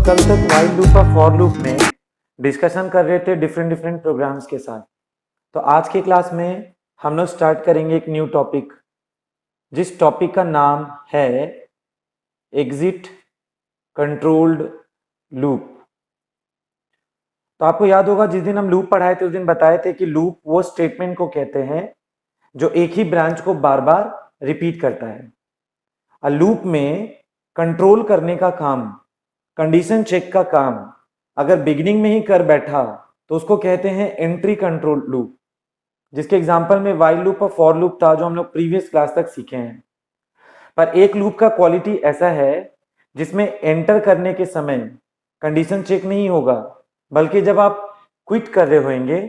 कल तक while loop और फॉर लूप में डिस्कशन कर रहे थे डिफरेंट डिफरेंट प्रोग्राम्स के साथ। तो आज की क्लास में हम लोग स्टार्ट करेंगे एक न्यू टॉपिक, जिस टॉपिक का नाम है एग्जिट कंट्रोल्ड लूप। तो आपको याद होगा जिस दिन हम लूप पढ़ाए थे उस दिन बताए थे कि लूप वो स्टेटमेंट को कहते हैं जो एक ही ब्रांच को बार बार रिपीट करता है। और लूप में कंट्रोल करने का काम, कंडीशन चेक का काम अगर बिगिनिंग में ही कर बैठा तो उसको कहते हैं एंट्री कंट्रोल लूप, जिसके एग्जांपल में व्हाइल लूप और फॉर लूप था जो हम लोग प्रीवियस क्लास तक सीखे हैं। पर एक लूप का क्वालिटी ऐसा है जिसमें एंटर करने के समय कंडीशन चेक नहीं होगा, बल्कि जब आप क्विट कर रहे होंगे,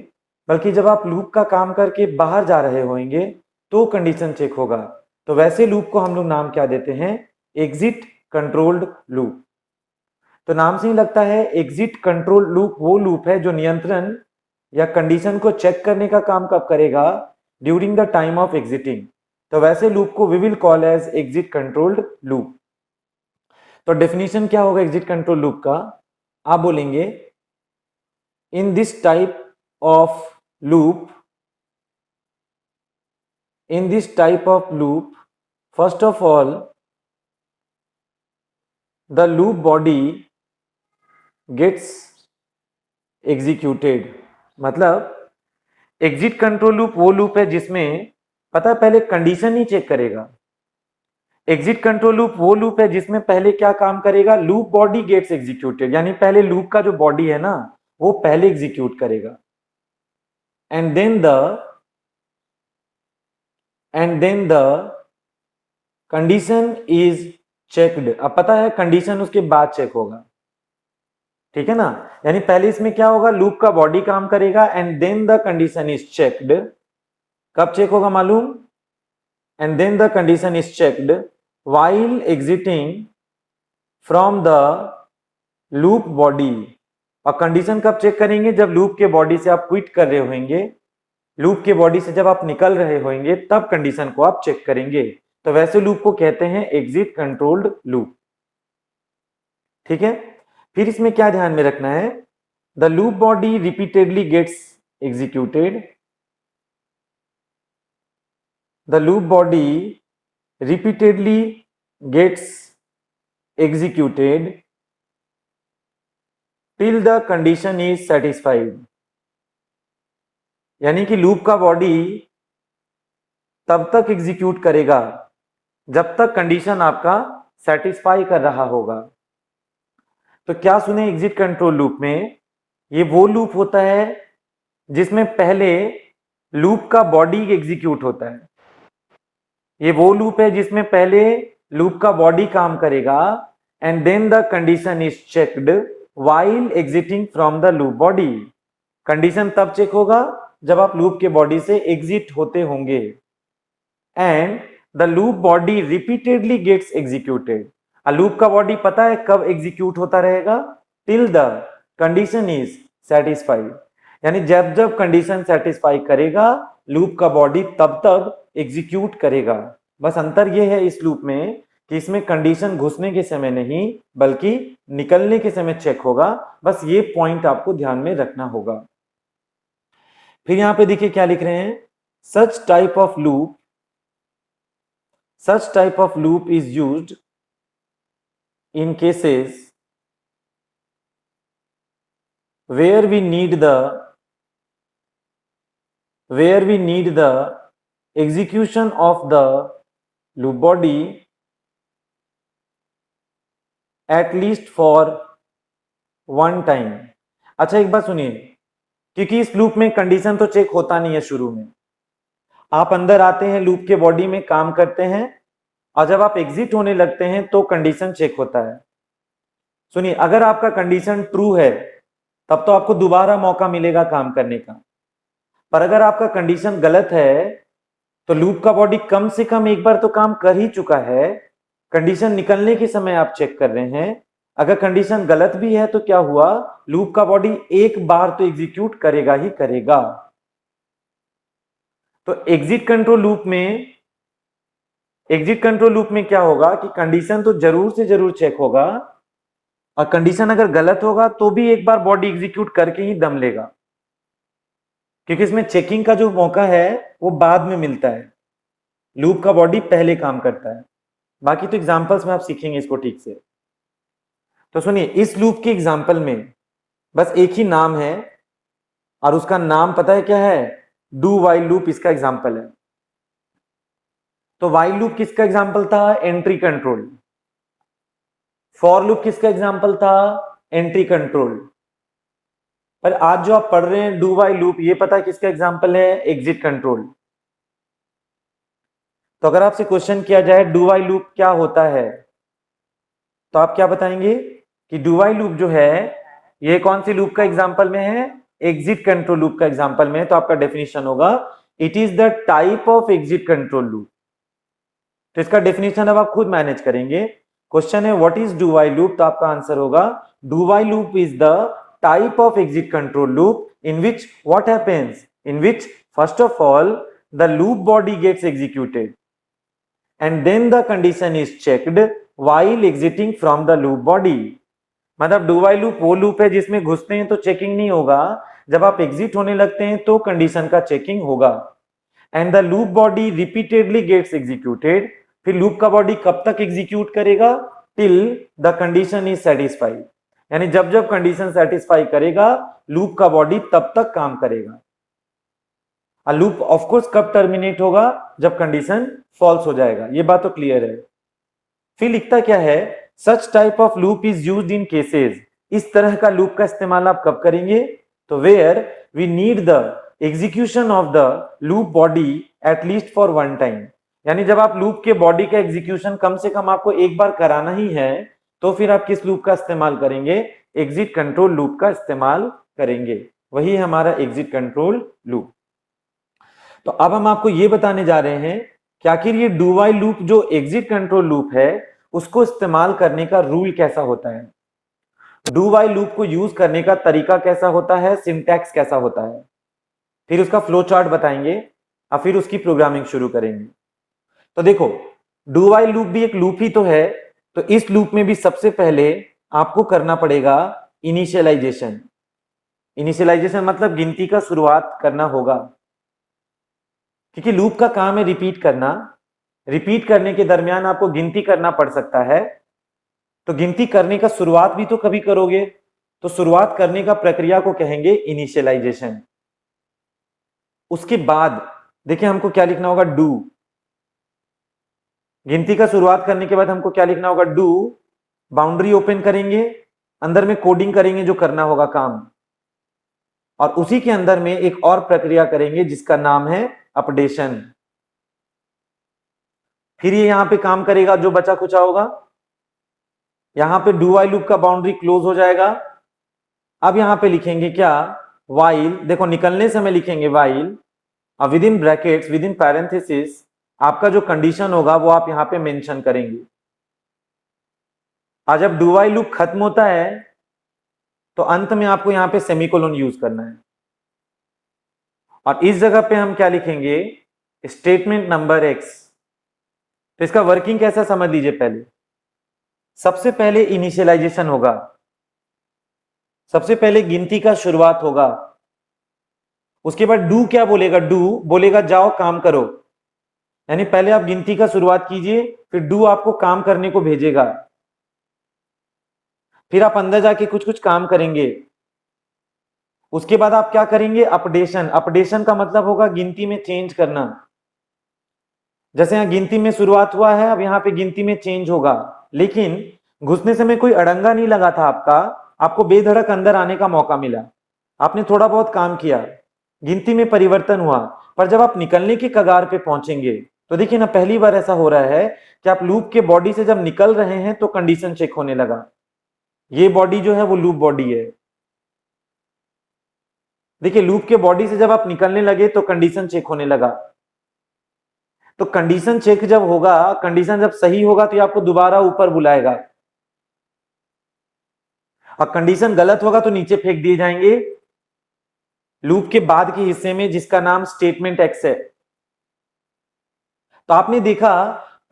बल्कि जब आप लूप का काम करके बाहर जा रहे होंगे तो कंडीशन चेक होगा। तो वैसे लूप को हम लोग नाम क्या देते हैं? Exit controlled loop. तो नाम से ही लगता है एग्जिट कंट्रोल लूप वो लूप है जो नियंत्रण या कंडीशन को चेक करने का काम कब करेगा? During the time of exiting. तो वैसे लूप को we will call as exit controlled loop. तो डेफिनेशन क्या होगा एग्जिट कंट्रोल लूप का? आप बोलेंगे in this type of loop, in this type of loop, first of all the loop body gets executed। मतलब एग्जिट कंट्रोल लूप वो loop है जिसमें पता है पहले कंडीशन ही चेक करेगा। एग्जिट कंट्रोल लूप वो लूप है जिसमें पहले क्या काम करेगा? लूप बॉडी गेट्स एग्जीक्यूटेड, यानी पहले लूप का जो बॉडी है ना वो पहले एग्जीक्यूट करेगा। And then the condition is checked. अब पता है कंडीशन उसके बाद चेक होगा, ठीक है ना? यानी पहले इसमें क्या होगा? लूप का बॉडी काम करेगा and then the condition is checked. कब चेक होगा मालूम? And then the condition is checked while exiting from the loop body. और कंडीशन कब चेक करेंगे? जब लूप के बॉडी से आप क्विट कर रहे होंगे, लूप के बॉडी से जब आप निकल रहे होंगे तब कंडीशन को आप चेक करेंगे। तो वैसे लूप को कहते हैं एग्जिट कंट्रोल्ड लूप, ठीक है? फिर इसमें क्या ध्यान में रखना है? The loop body repeatedly gets executed. The loop body repeatedly gets executed till the condition is satisfied. यानी कि लूप का बॉडी तब तक एग्जीक्यूट करेगा जब तक कंडीशन आपका सेटिस्फाई कर रहा होगा। तो क्या सुने एग्जिट कंट्रोल लूप में? ये वो लूप होता है जिसमें पहले लूप का बॉडी एग्जीक्यूट होता है। ये वो लूप है जिसमें पहले लूप का बॉडी काम करेगा and then the condition is checked while exiting from the loop body. Condition तब चेक होगा जब आप लूप के बॉडी से एग्जिट होते होंगे। And the loop body repeatedly gets executed. Loop का बॉडी पता है कब एग्जीक्यूट होता रहेगा? Till the condition is satisfied. यानी जब जब कंडीशन सेटिस्फाई करेगा लूप का बॉडी तब तब एग्जीक्यूट करेगा। बस अंतर यह है इस लूप में कि इसमें कंडीशन घुसने के समय नहीं बल्कि निकलने के समय चेक होगा। बस ये पॉइंट आपको ध्यान में रखना होगा। फिर यहां पे देखिए क्या लिख रहे हैं? Such type of loop is used in cases where we need the execution of the loop body at least for one time। अच्छा एक बात सुनिए, क्योंकि इस लूप में कंडीशन तो चेक होता नहीं है शुरू में। आप अंदर आते हैं, लूप के बॉडी में काम करते हैं और जब आप एग्जिट होने लगते हैं तो कंडीशन चेक होता है। सुनिए, अगर आपका कंडीशन ट्रू है तब तो आपको दोबारा मौका मिलेगा काम करने का, पर अगर आपका कंडीशन गलत है तो लूप का बॉडी कम से कम एक बार तो काम कर ही चुका है। कंडीशन निकलने के समय आप चेक कर रहे हैं। अगर कंडीशन गलत भी है तो क्या हुआ? लूप का बॉडी एक बार तो एग्जीक्यूट करेगा ही करेगा। तो एग्जिट कंट्रोल लूप में क्या होगा कि कंडीशन तो जरूर से जरूर चेक होगा और कंडीशन अगर गलत होगा तो भी एक बार बॉडी एग्जीक्यूट करके ही दम लेगा, क्योंकि इसमें चेकिंग का जो मौका है वो बाद में मिलता है, लूप का बॉडी पहले काम करता है। बाकी तो एग्जांपल्स में आप सीखेंगे इसको ठीक से। तो सुनिए, इस लूप के एग्जांपल में बस एक ही नाम है, और उसका नाम पता है क्या है? डू वाइल लूप इसका एग्जांपल है। तो वाइल लूप किसका एग्जांपल था? Entry control. फॉर लूप किसका एग्जांपल था? Entry control. पर आज जो आप पढ़ रहे हैं डू वाइल लूप, ये पता है किसका एग्जांपल है? Exit control. तो अगर आपसे क्वेश्चन किया जाए डू वाइल लूप क्या होता है, तो आप क्या बताएंगे कि डू वाइल लूप जो है ये कौन सी लूप का एग्जांपल में है? एग्जिट कंट्रोल लूप का एग्जांपल में है। तो आपका डेफिनेशन होगा it is the type of exit control loop. तो इसका डेफिनेशन अब आप खुद मैनेज करेंगे। क्वेश्चन है what is do while loop, तो आपका आंसर होगा do while loop is the type of exit control loop in which what happens, in which first of all the loop body gets executed and then the condition is checked while exiting from the loop body। मतलब do while loop वो loop है जिसमें घुसते हैं तो checking नहीं होगा, जब आप एग्जिट होने लगते हैं तो कंडीशन का चेकिंग होगा। And the loop body repeatedly gets executed. फिर लूप का बॉडी कब तक एग्जीक्यूट करेगा? Till the condition is satisfied, यानी जब जब कंडीशन सेटिस्फाई करेगा लूप का बॉडी तब तक काम करेगा। और लूप ऑफ कोर्स कब टर्मिनेट होगा? जब कंडीशन फॉल्स हो जाएगा। ये बात तो क्लियर है। फिर लिखता क्या है? Such type of loop is used in cases. इस तरह का लूप का इस्तेमाल आप कब करेंगे? तो where we need the execution of the loop body at least for one time, यानी जब आप लूप के बॉडी का एग्जीक्यूशन कम से कम आपको एक बार कराना ही है, तो फिर आप किस लूप का इस्तेमाल करेंगे? एग्जिट कंट्रोल लूप का इस्तेमाल करेंगे। वही हमारा एग्जिट कंट्रोल लूप। तो अब हम आपको यह बताने जा रहे हैं कि आखिर ये डू वाइल लूप जो एग्जिट कंट्रोल लूप है उसको इस्तेमाल करने का रूल कैसा होता है, डू वाइल लूप को यूज करने का तरीका कैसा होता है, सिंटैक्स कैसा होता है, फिर उसका फ्लो चार्ट बताएंगे और फिर उसकी प्रोग्रामिंग शुरू करेंगे। तो देखो, डू वाइल लूप भी एक लूप ही तो है, तो इस लूप में भी सबसे पहले आपको करना पड़ेगा इनिशियलाइजेशन। इनिशियलाइजेशन मतलब गिनती का शुरुआत करना होगा, क्योंकि लूप का काम है रिपीट करना। रिपीट करने के दरमियान आपको गिनती करना पड़ सकता है, तो गिनती करने का शुरुआत भी तो कभी करोगे, तो शुरुआत करने का प्रक्रिया को कहेंगे इनिशियलाइजेशन। उसके बाद देखिए हमको क्या लिखना होगा? डू। गिनती का शुरुआत करने के बाद हमको क्या लिखना होगा? डू। बाउंड्री ओपन करेंगे, अंदर में कोडिंग करेंगे जो करना होगा काम, और उसी के अंदर में एक और प्रक्रिया करेंगे जिसका नाम है अपडेशन। फिर ये यहां पे काम करेगा, जो बचा कुचा होगा यहां पे डू वाइल लूप का बाउंड्री क्लोज हो जाएगा। अब यहां पे लिखेंगे क्या? वाइल। देखो निकलने समय लिखेंगे वाइल, और with in brackets, with in parenthesis आपका जो कंडीशन होगा वो आप यहां पे मेंशन करेंगे। आज जब डू वाइल लूप खत्म होता है तो अंत में आपको यहां पे सेमीकोलन यूज करना है, और इस जगह पे हम क्या लिखेंगे? Statement number x. तो इसका वर्किंग कैसा समझ लीजिए। पहले सबसे पहले इनिशियलाइजेशन होगा, सबसे पहले गिनती का शुरुआत होगा, उसके बाद डू क्या बोलेगा? डू बोलेगा जाओ काम करो, यानी पहले आप गिनती का शुरुआत कीजिए, फिर डू आपको काम करने को भेजेगा, फिर आप अंदर जाके कुछ कुछ काम करेंगे। उसके बाद आप क्या करेंगे? अपडेशन। अपडेशन का मतलब होगा गिनती में चेंज करना। जैसे यहां गिनती में शुरुआत हुआ है, अब यहां पे गिनती में चेंज होगा, लेकिन घुसने समय कोई अड़ंगा नहीं लगा था आपका, आपको बेधड़क अंदर आने का मौका मिला, आपने थोड़ा बहुत काम किया, गिनती में परिवर्तन हुआ। पर जब आप निकलने की कगार पे पहुंचेंगे तो देखिए ना, पहली बार ऐसा हो रहा है कि आप लूप के बॉडी से जब निकल रहे हैं तो कंडीशन चेक होने लगा। ये बॉडी जो है वो लूप बॉडी है। देखिए लूप के बॉडी से जब आप निकलने लगे तो कंडीशन चेक होने लगा। तो कंडीशन चेक जब होगा, कंडीशन जब सही होगा तो ये आपको दोबारा ऊपर बुलाएगा, और कंडीशन गलत होगा तो नीचे फेंक दिए जाएंगे लूप के बाद के हिस्से में जिसका नाम स्टेटमेंट एक्स है। तो आपने देखा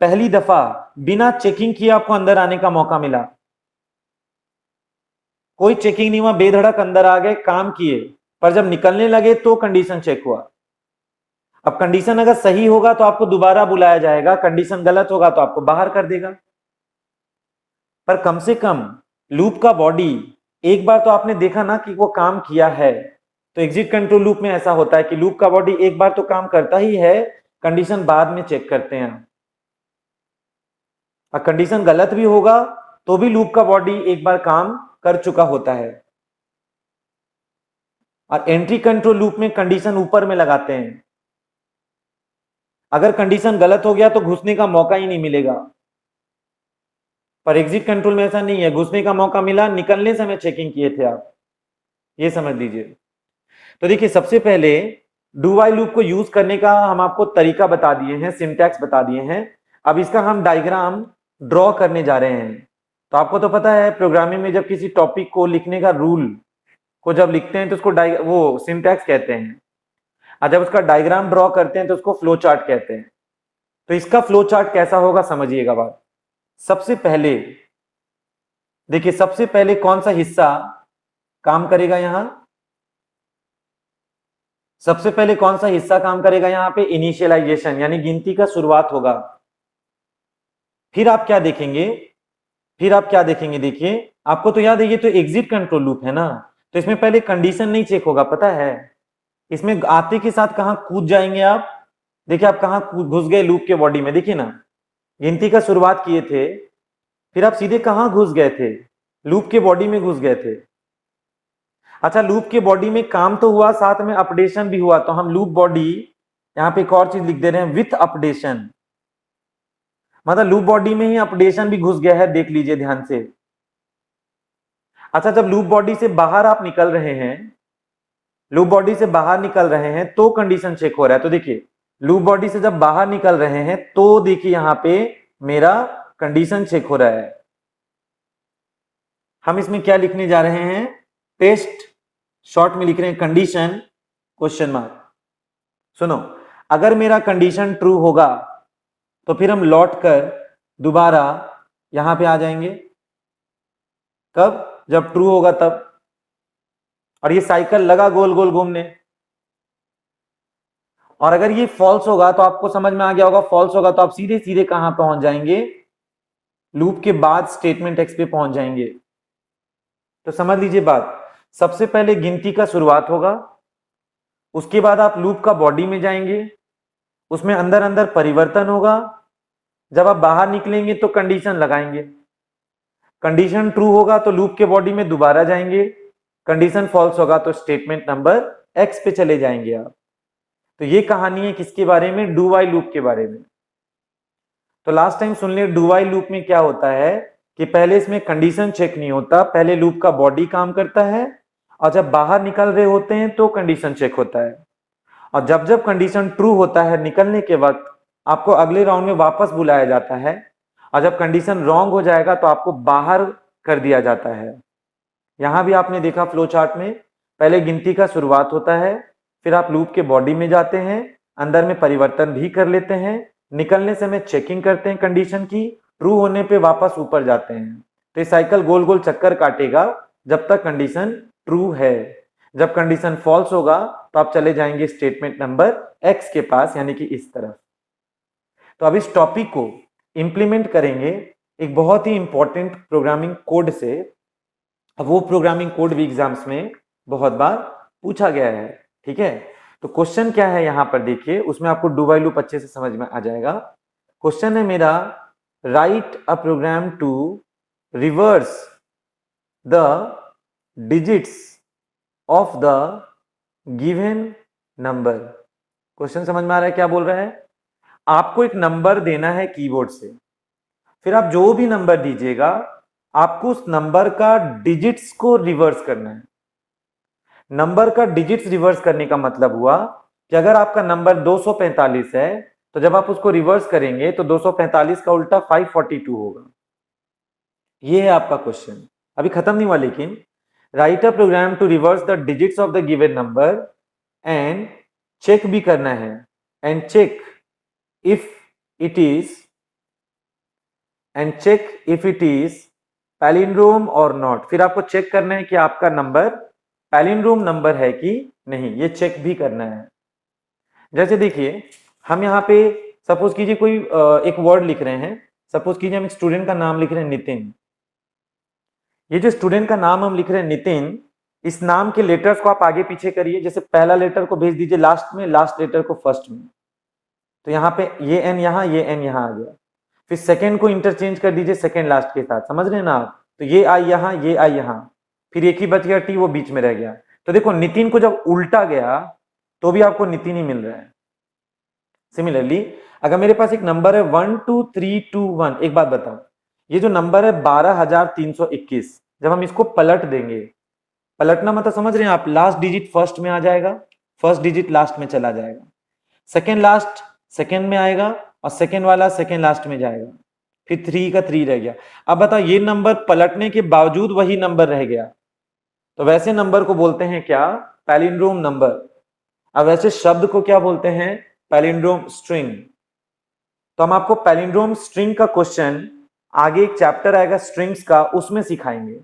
पहली दफा बिना चेकिंग किए आपको अंदर आने का मौका मिला, कोई चेकिंग नहीं हुआ, बेधड़क अंदर आ गए, काम किए, पर जब निकलने लगे तो कंडीशन चेक हुआ। अब कंडीशन अगर सही होगा तो आपको दोबारा बुलाया जाएगा, कंडीशन गलत होगा तो आपको बाहर कर देगा। पर कम से कम लूप का बॉडी एक बार तो आपने देखा ना कि वो काम किया है। तो एग्जिट कंट्रोल लूप में ऐसा होता है कि लूप का बॉडी एक बार तो काम करता ही है, कंडीशन बाद में चेक करते हैं। और कंडीशन गलत भी होगा तो भी लूप का बॉडी एक बार काम कर चुका होता है। और एंट्री कंट्रोल लूप में कंडीशन ऊपर में लगाते हैं, अगर कंडीशन गलत हो गया तो घुसने का मौका ही नहीं मिलेगा। पर एग्जिट कंट्रोल में ऐसा नहीं है, घुसने का मौका मिला, निकलने समय चेकिंग किए थे आप, ये समझ लीजिए। तो देखिए सबसे पहले डू व्हाइल लूप को यूज करने का हम आपको तरीका बता दिए हैं, सिंटैक्स बता दिए हैं। अब इसका हम डायग्राम ड्रॉ करने जा रहे हैं। तो आपको तो पता है प्रोग्रामिंग में जब किसी टॉपिक को लिखने का रूल को जब लिखते हैं तो उसको वो सिंटैक्स कहते हैं, और जब उसका डायग्राम ड्रॉ करते हैं तो उसको फ्लो चार्ट कहते हैं। तो इसका फ्लो चार्ट कैसा होगा समझिएगा बात। सबसे पहले देखिए, सबसे पहले कौन सा हिस्सा काम करेगा यहां, सबसे पहले कौन सा हिस्सा काम करेगा यहां पे, इनिशियलाइजेशन यानी गिनती का शुरुआत होगा। फिर आप क्या देखेंगे, फिर आप क्या देखेंगे, देखिए आपको तो याद है ये तो एग्जिट कंट्रोल लूप है ना, तो इसमें पहले कंडीशन नहीं चेक होगा, पता है। इसमें आते के साथ कहां कूद जाएंगे आप, देखिए आप कहां घुस गए लूप के बॉडी में, देखिए ना गिनती का शुरुआत किए थे, फिर आप सीधे कहां घुस गए थे, लूप के बॉडी में घुस गए थे। अच्छा, लूप के बॉडी में काम तो हुआ, साथ में अपडेशन भी हुआ, तो हम लूप बॉडी यहां पे एक और चीज लिख दे रहे हैं, विथ अपडेशन। मतलब लूप बॉडी में ही अपडेशन भी घुस गया है, देख लीजिए ध्यान से। अच्छा, जब लूप बॉडी से बाहर आप निकल रहे हैं, लूप बॉडी से बाहर निकल रहे हैं तो कंडीशन चेक हो रहा है। तो देखिए लूप बॉडी से जब बाहर निकल रहे हैं तो देखिए यहां पे मेरा कंडीशन चेक हो रहा है। हम इसमें क्या लिखने जा रहे हैं, टेस्ट, शॉर्ट में लिख रहे हैं कंडीशन क्वेश्चन मार्क। सुनो, अगर मेरा कंडीशन ट्रू होगा तो फिर हम लौट कर दोबारा यहां पे आ जाएंगे, कब, जब ट्रू होगा तब। और ये साइकिल लगा गोल गोल घूमने। और अगर ये फॉल्स होगा तो आपको समझ में आ गया होगा, फॉल्स होगा तो आप सीधे सीधे कहां पहुंच जाएंगे, लूप के बाद स्टेटमेंट एक्स पे पहुंच जाएंगे। तो समझ लीजिए बात, सबसे पहले गिनती का शुरुआत होगा, उसके बाद आप लूप का बॉडी में जाएंगे, उसमें अंदर अंदर परिवर्तन होगा, जब आप बाहर निकलेंगे तो कंडीशन लगाएंगे, कंडीशन ट्रू होगा तो लूप के बॉडी में दोबारा जाएंगे, कंडीशन फॉल्स होगा तो स्टेटमेंट नंबर एक्स पे चले जाएंगे आप। तो ये कहानी है किसके बारे में, डू व्हाइल लूप के बारे में। तो लास्ट टाइम सुन लिया डू व्हाइल लूप में क्या होता है कि पहले इसमें कंडीशन चेक नहीं होता, पहले लूप का बॉडी काम करता है, और जब बाहर निकल रहे होते हैं तो कंडीशन चेक होता है। और जब जब कंडीशन ट्रू होता है निकलने के वक्त, आपको अगले राउंड में वापस बुलाया जाता है, और जब कंडीशन रॉन्ग हो जाएगा तो आपको बाहर कर दिया जाता है। यहां भी आपने देखा फ्लो चार्ट में, पहले गिनती का शुरुआत होता है, फिर आप लूप के बॉडी में जाते हैं, अंदर में परिवर्तन भी कर लेते हैं, निकलने समय चेकिंग करते हैं कंडीशन की, ट्रू होने पे वापस ऊपर जाते हैं। तो ये साइकिल गोल गोल चक्कर काटेगा जब तक कंडीशन ट्रू है। जब कंडीशन फॉल्स होगा तो आप चले जाएंगे स्टेटमेंट नंबर एक्स के पास, यानी कि इस तरफ। तो अब इस टॉपिक को इंप्लीमेंट करेंगे एक बहुत ही इंपॉर्टेंट प्रोग्रामिंग कोड से। अब वो प्रोग्रामिंग कोड भी एग्जाम्स में बहुत बार पूछा गया है, ठीक है। तो क्वेश्चन क्या है यहां पर देखिए, उसमें आपको डू व्हाइल लूप अच्छे से समझ में आ जाएगा। क्वेश्चन है मेरा, write a program to reverse the digits of the given number. Question समझ में आ रहा है क्या बोल रहा है, आपको एक नंबर देना है कीबोर्ड से, फिर आप जो भी नंबर दीजिएगा आपको उस नंबर का डिजिट्स को रिवर्स करना है। नंबर का डिजिट्स रिवर्स करने का मतलब हुआ कि अगर आपका नंबर 245 है तो जब आप उसको रिवर्स करेंगे तो 245 का उल्टा 542 होगा। ये है आपका क्वेश्चन, अभी खत्म नहीं हुआ लेकिन। Write a program to reverse the digits of the given number and check भी करना है, and check if it is palindrome और नॉट, फिर आपको चेक करना है कि आपका नंबर पैलिंड्रोम नंबर है कि नहीं, ये चेक भी करना है। जैसे देखिए हम यहाँ पे सपोज कीजिए कोई एक वर्ड लिख रहे हैं, सपोज कीजिए हम एक स्टूडेंट का नाम लिख रहे हैं नितिन। ये जो स्टूडेंट का नाम हम लिख रहे हैं नितिन, इस नाम के लेटर्स को आप आगे पीछे करिए, जैसे पहला लेटर को भेज दीजिए लास्ट में, लास्ट लेटर को फर्स्ट में, तो यहाँ पे ये एन यहाँ, ये एन यहाँ आ गया। फिर सेकेंड को इंटरचेंज कर दीजिए सेकेंड लास्ट के साथ, समझ रहे हैं ना आप, तो ये आई यहाँ, ये आई यहाँ, फिर एक ही बच गया टी, वो बीच में रह गया। तो देखो नितिन को जब उल्टा गया तो भी आपको नितिन ही मिल रहा है। सिमिलरली अगर मेरे पास एक नंबर है 12321, एक बात बताओ, ये जो नंबर है 12321, जब हम इसको पलट देंगे, पलटना मतलब समझ रहे हैं आप, लास्ट डिजिट फर्स्ट में आ जाएगा, फर्स्ट डिजिट लास्ट में चला जाएगा, सेकेंड लास्ट सेकेंड में आएगा, और सेकेंड वाला सेकेंड लास्ट में जाएगा, फिर 3 का 3 रह गया। अब बताओ ये नंबर पलटने के बावजूद वही नंबर रह गया, तो वैसे नंबर को बोलते हैं क्या, पैलिंड्रोम नंबर। अब वैसे शब्द को क्या बोलते हैं, पैलिंड्रोम स्ट्रिंग। तो हम आपको पैलिंड्रोम स्ट्रिंग का क्वेश्चन आगे एक चैप्टर आएगा स्ट्रिंग्स का, उसमें सिखाएंगे।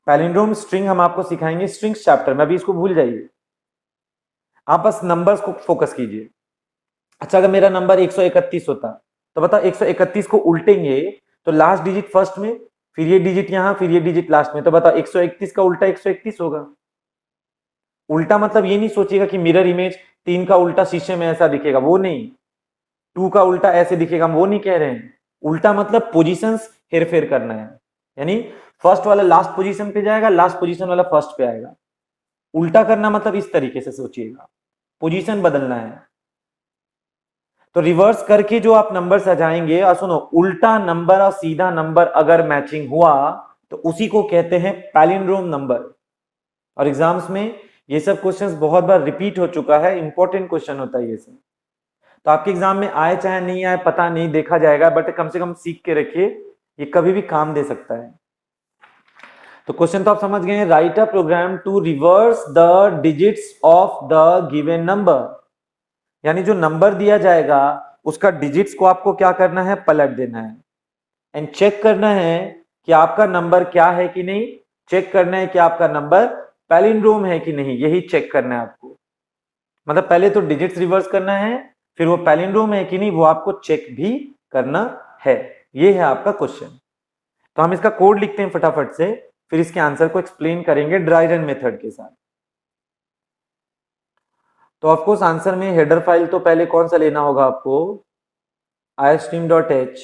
पैलिंड्रोम स्ट्रिंग हम आपको सिखाएंगे स्ट्रिंग्स चैप्टर में, अभी इसको भूल जाइए, आप बस नंबर्स को फोकस कीजिए। अच्छा अगर मेरा नंबर 131 होता, तो बताओ 131 को उल्टेंगे तो लास्ट डिजिट फर्स्ट में, फिर ये डिजिट यहां, फिर ये डिजिट लास्ट में, तो बताओ 131 का उल्टा 131 होगा। उल्टा मतलब ये नहीं सोचिएगा कि मिरर इमेज 3 का उल्टा शीशे में ऐसा दिखेगा, वो नहीं, 2 का उल्टा ऐसे दिखेगा, वो नहीं कह रहे हैं। उल्टा मतलब पोजीशंस हेरफेर करना है, यानी फर्स्ट वाला लास्ट पोजीशन पे जाएगा, लास्ट पोजीशन वाला फर्स्ट पे आएगा। उल्टा करना मतलब इस तरीके से सोचिएगा, पोजीशन बदलना है। तो रिवर्स करके जो आप नंबर सजाएंगे, और सुनो, उल्टा नंबर और सीधा नंबर अगर मैचिंग हुआ तो उसी को कहते हैं पैलिंड्रोम नंबर। और एग्जाम्स में ये सब क्वेश्चंस बहुत बार रिपीट हो चुका है, इंपॉर्टेंट क्वेश्चन होता है ये सब। तो आपके एग्जाम में आए चाहे नहीं आए पता नहीं, देखा जाएगा, बट कम से कम सीख के रखिए, ये कभी भी काम दे सकता है। तो क्वेश्चन तो आप समझ गए हैं, write a program to reverse the digits of the given number, यानी जो नंबर दिया जाएगा उसका डिजिट्स को आपको क्या करना है, पलट देना है, एंड चेक करना है कि आपका नंबर क्या है कि नहीं, चेक करना है कि आपका नंबर पैलिंड्रोम है कि नहीं, यही चेक करना है आपको। मतलब पहले तो डिजिट्स रिवर्स करना है, फिर वो पैलिंड्रोम है कि नहीं वो आपको चेक भी करना है। ये है आपका क्वेश्चन। तो हम इसका कोड लिखते हैं फटाफट से, फिर इसके आंसर को एक्सप्लेन करेंगे ड्राई रन मेथड के साथ। तो ऑफकोर्स आंसर में हेडर फाइल तो पहले कौन सा लेना होगा आपको, istream.h,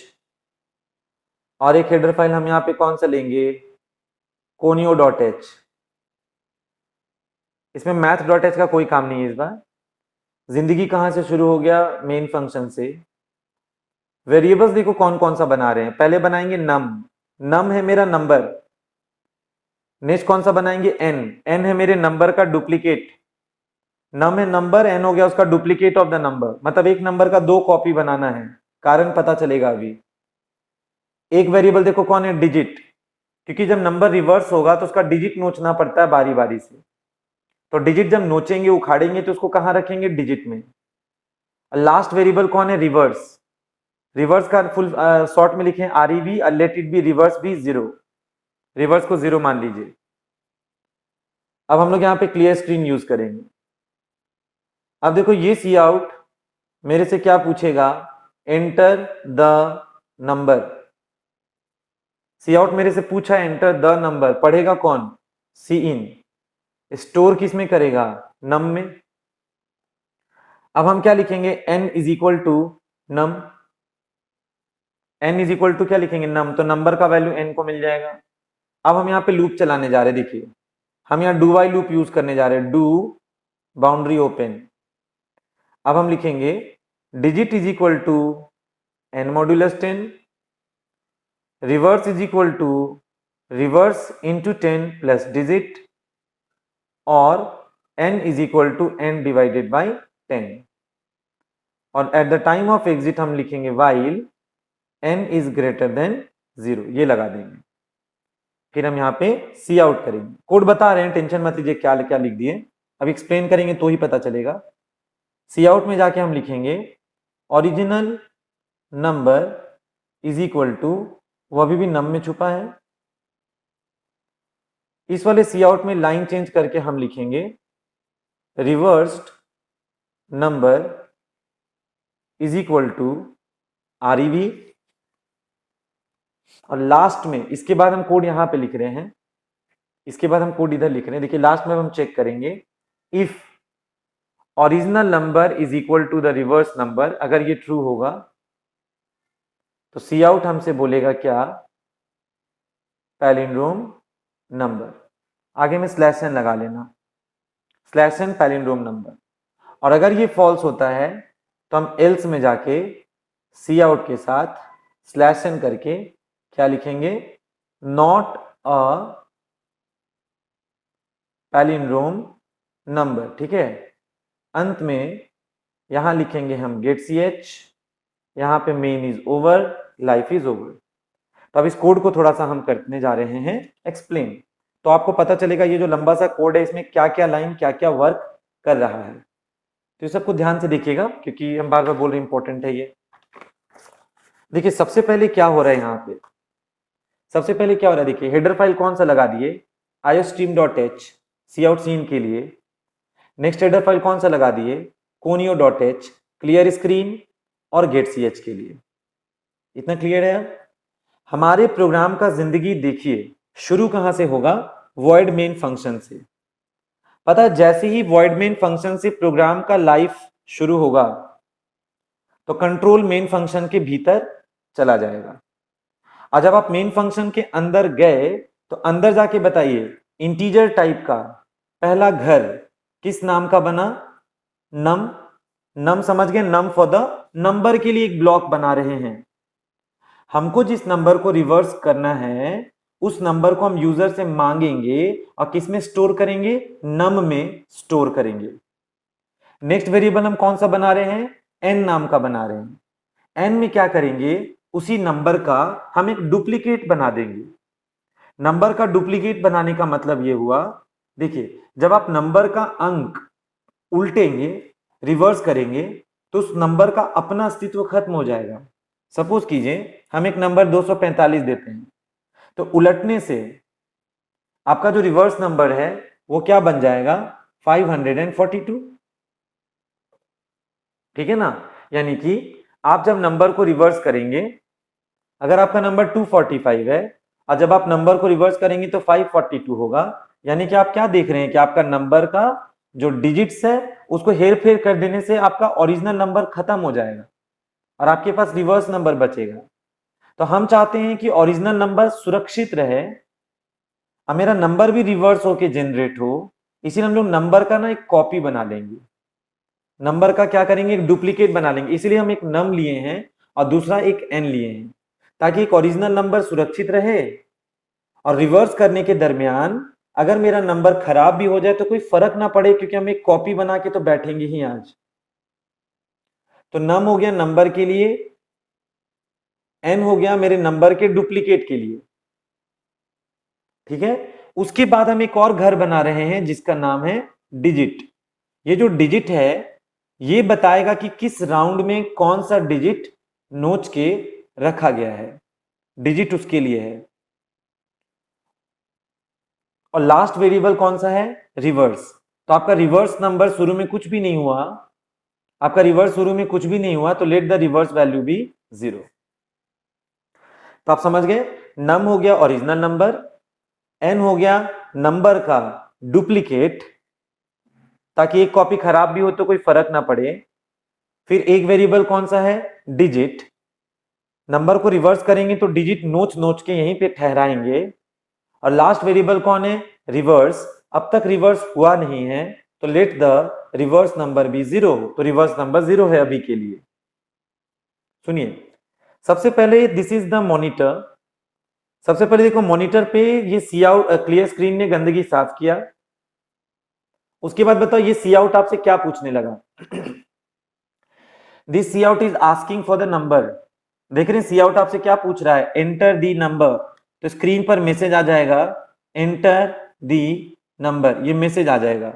और एक हेडर फाइल हम यहाँ पे कौन सा लेंगे, conio.h। इसमें math.h का कोई काम नहीं है इस बार। जिंदगी कहां से शुरू हो गया, मेन फंक्शन से। वेरिएबल्स देखो कौन कौन सा बना रहे हैं, पहले बनाएंगे नम, नम है मेरा नंबर। नेक्स्ट कौन सा बनाएंगे, एन, एन है मेरे नंबर का डुप्लीकेट, नम है नंबर, एन हो गया उसका डुप्लीकेट ऑफ द नंबर, मतलब एक नंबर का 2 कॉपी बनाना है, कारण पता चलेगा अभी। एक वेरिएबल देखो कौन है, डिजिट, क्योंकि जब नंबर रिवर्स होगा तो उसका डिजिट नोचना पड़ता है बारी बारी से, तो डिजिट जब नोचेंगे उखाड़ेंगे तो उसको कहां रखेंगे, डिजिट में। लास्ट वेरिएबल कौन है, रिवर्स, रिवर्स का फुल शॉर्ट में लिखें REV, let it be reverse भी 0, रिवर्स को 0 मान लीजिए। अब हम लोग यहाँ पे क्लियर स्क्रीन यूज करेंगे। अब देखो ये सी आउट मेरे से क्या पूछेगा, enter the number. Cout मेरे से पूछा एंटर द नंबर, पढ़ेगा कौन, सी इन, स्टोर किस में करेगा, नम में। अब हम क्या लिखेंगे, n is equal to num, n is equal to क्या लिखेंगे, नम, तो नंबर का वैल्यू n को मिल जाएगा। अब हम यहाँ पे लूप चलाने जा रहे हैं, देखिए हम यहाँ डू वाइल लूप यूज करने जा रहे हैं, डू बाउंड्री ओपन। अब हम लिखेंगे digit is equal to n modulus 10, reverse is equal to reverse into 10 plus digit, और n is equal to n divided by 10, और at the time of exit हम लिखेंगे while n is greater than 0, ये लगा देंगे। फिर हम यहाँ पे सी आउट करेंगे, कोड बता रहे हैं, टेंशन मत लीजिए क्या क्या लिख दिए, अब एक्सप्लेन करेंगे तो ही पता चलेगा। सी आउट में जाके हम लिखेंगे original number is equal to वो अभी भी नम में छुपा है। इस वाले सी आउट में लाइन चेंज करके हम लिखेंगे reversed number is equal to REV, और लास्ट में इसके बाद हम कोड यहां पे लिख रहे हैं, इसके बाद हम कोड इधर लिख रहे हैं। देखिए लास्ट में हम चेक करेंगे if original number is equal to the reverse number, अगर ये ट्रू होगा तो सी आउट हमसे बोलेगा क्या, पैलिंड्रोम नंबर। आगे में स्लैश एन लगा लेना, स्लैश एन पैलिंड्रोम नंबर। और अगर ये फॉल्स होता है तो हम एल्स में जाके सी आउट के साथ स्लैश एन करके क्या लिखेंगे, नॉट अ पैलिंड्रोम नंबर। ठीक है, अंत में यहां लिखेंगे हम गेट सी एच, यहां पे main is over, life is over. तो अब इस कोड को थोड़ा सा हम करने जा रहे हैं एक्सप्लेन, तो आपको पता चलेगा ये जो लंबा सा कोड है इसमें क्या क्या लाइन क्या क्या वर्क कर रहा है। तो ये सबको ध्यान से देखिएगा क्योंकि हम बार बार बोल रहे हैं इंपॉर्टेंट है ये। देखिए सबसे पहले क्या हो रहा है यहाँ पे, सबसे पहले क्या हो रहा है, देखिए हेडर फाइल कौन सा लगा दिए, iostream.h सी आउट सीन के लिए। नेक्स्ट हेडर फाइल कौन सा लगा दिए, conio.h क्लियर स्क्रीन और गेट सी एच के लिए। इतना क्लियर है। हमारे प्रोग्राम का जिंदगी देखिए शुरू कहां से होगा, वॉइड मेन फंक्शन से। पता है जैसे ही वॉइड मेन फंक्शन से प्रोग्राम का लाइफ शुरू होगा तो कंट्रोल मेन फंक्शन के भीतर चला जाएगा। और जब आप मेन फंक्शन के अंदर गए तो अंदर जाके बताइए इंटीजर टाइप का पहला घर किस नाम का बना, नम। नम समझ गए, नम फॉर द नंबर के लिए एक ब्लॉक बना रहे हैं। हमको जिस नंबर को रिवर्स करना है उस नंबर को हम यूजर से मांगेंगे और किस में स्टोर करेंगे, नम में स्टोर करेंगे। नेक्स्ट वेरिएबल हम कौन सा बना रहे हैं, एन नाम का बना रहे हैं। एन में क्या करेंगे, उसी नंबर का हम एक डुप्लीकेट बना देंगे। नंबर का डुप्लीकेट बनाने का मतलब यह हुआ, देखिए जब आप नंबर का अंक उल्टेंगे, रिवर्स करेंगे तो उस नंबर का अपना अस्तित्व खत्म हो जाएगा। सपोज कीजिए हम एक नंबर 245 देते हैं, तो उलटने से आपका जो रिवर्स नंबर है वो क्या बन जाएगा, 542। ठीक है ना, यानी कि आप जब नंबर को रिवर्स करेंगे, अगर आपका नंबर 245 है और जब आप नंबर को रिवर्स करेंगे तो 542 होगा। यानी कि आप क्या देख रहे हैं कि आपका नंबर का जो डिजिट्स है उसको हेर फेर कर देने से आपका ओरिजिनल नंबर खत्म हो जाएगा और आपके पास रिवर्स नंबर बचेगा। तो हम चाहते हैं कि ओरिजिनल नंबर सुरक्षित रहे और मेरा नंबर भी रिवर्स होके जनरेट हो, इसीलिए हम लोग नंबर का ना एक कॉपी बना लेंगे। नंबर का क्या करेंगे, एक डुप्लीकेट बना लेंगे। इसलिए हम एक नम लिए हैं और दूसरा एक एन लिए हैं, ताकि एक ओरिजिनल नंबर सुरक्षित रहे और रिवर्स करने के दरमियान अगर मेरा नंबर खराब भी हो जाए तो कोई फर्क ना पड़े, क्योंकि हम एक कॉपी बना के तो बैठेंगे ही आज। तो नम हो गया नंबर के लिए, एन हो गया मेरे नंबर के डुप्लीकेट के लिए। ठीक है, उसके बाद हम एक और घर बना रहे हैं जिसका नाम है डिजिट। ये जो डिजिट है ये बताएगा कि किस राउंड में कौन सा डिजिट नोच के रखा गया है, डिजिट उसके लिए है। और लास्ट वेरिएबल कौन सा है, रिवर्स। तो आपका रिवर्स नंबर शुरू में कुछ भी नहीं हुआ, आपका रिवर्स शुरू में कुछ भी नहीं हुआ तो let the reverse value be 0। तो आप समझ गए, नम हो गया ओरिजिनल नंबर, एन हो गया नंबर का डुप्लीकेट ताकि एक कॉपी खराब भी हो तो कोई फर्क ना पड़े। फिर एक वेरिएबल कौन सा है, डिजिट। नंबर को रिवर्स करेंगे तो डिजिट नोच नोच के यहीं पे ठहराएंगे। और लास्ट वेरिएबल कौन है, रिवर्स। अब तक रिवर्स हुआ नहीं है तो let the reverse number be 0। तो रिवर्स नंबर 0 है अभी के लिए। सुनिए सबसे पहले दिस इज द मॉनिटर। सबसे पहले देखो मॉनिटर पे ये सी आउट क्लियर स्क्रीन ने गंदगी साफ किया। उसके बाद बताओ ये सी आउट आपसे क्या पूछने लगा। This cout is asking for the number. देख रहे हैं सी आउट आपसे क्या पूछ रहा है, एंटर दी नंबर। तो स्क्रीन पर मैसेज आ जाएगा एंटर दी नंबर, ये मैसेज आ जाएगा।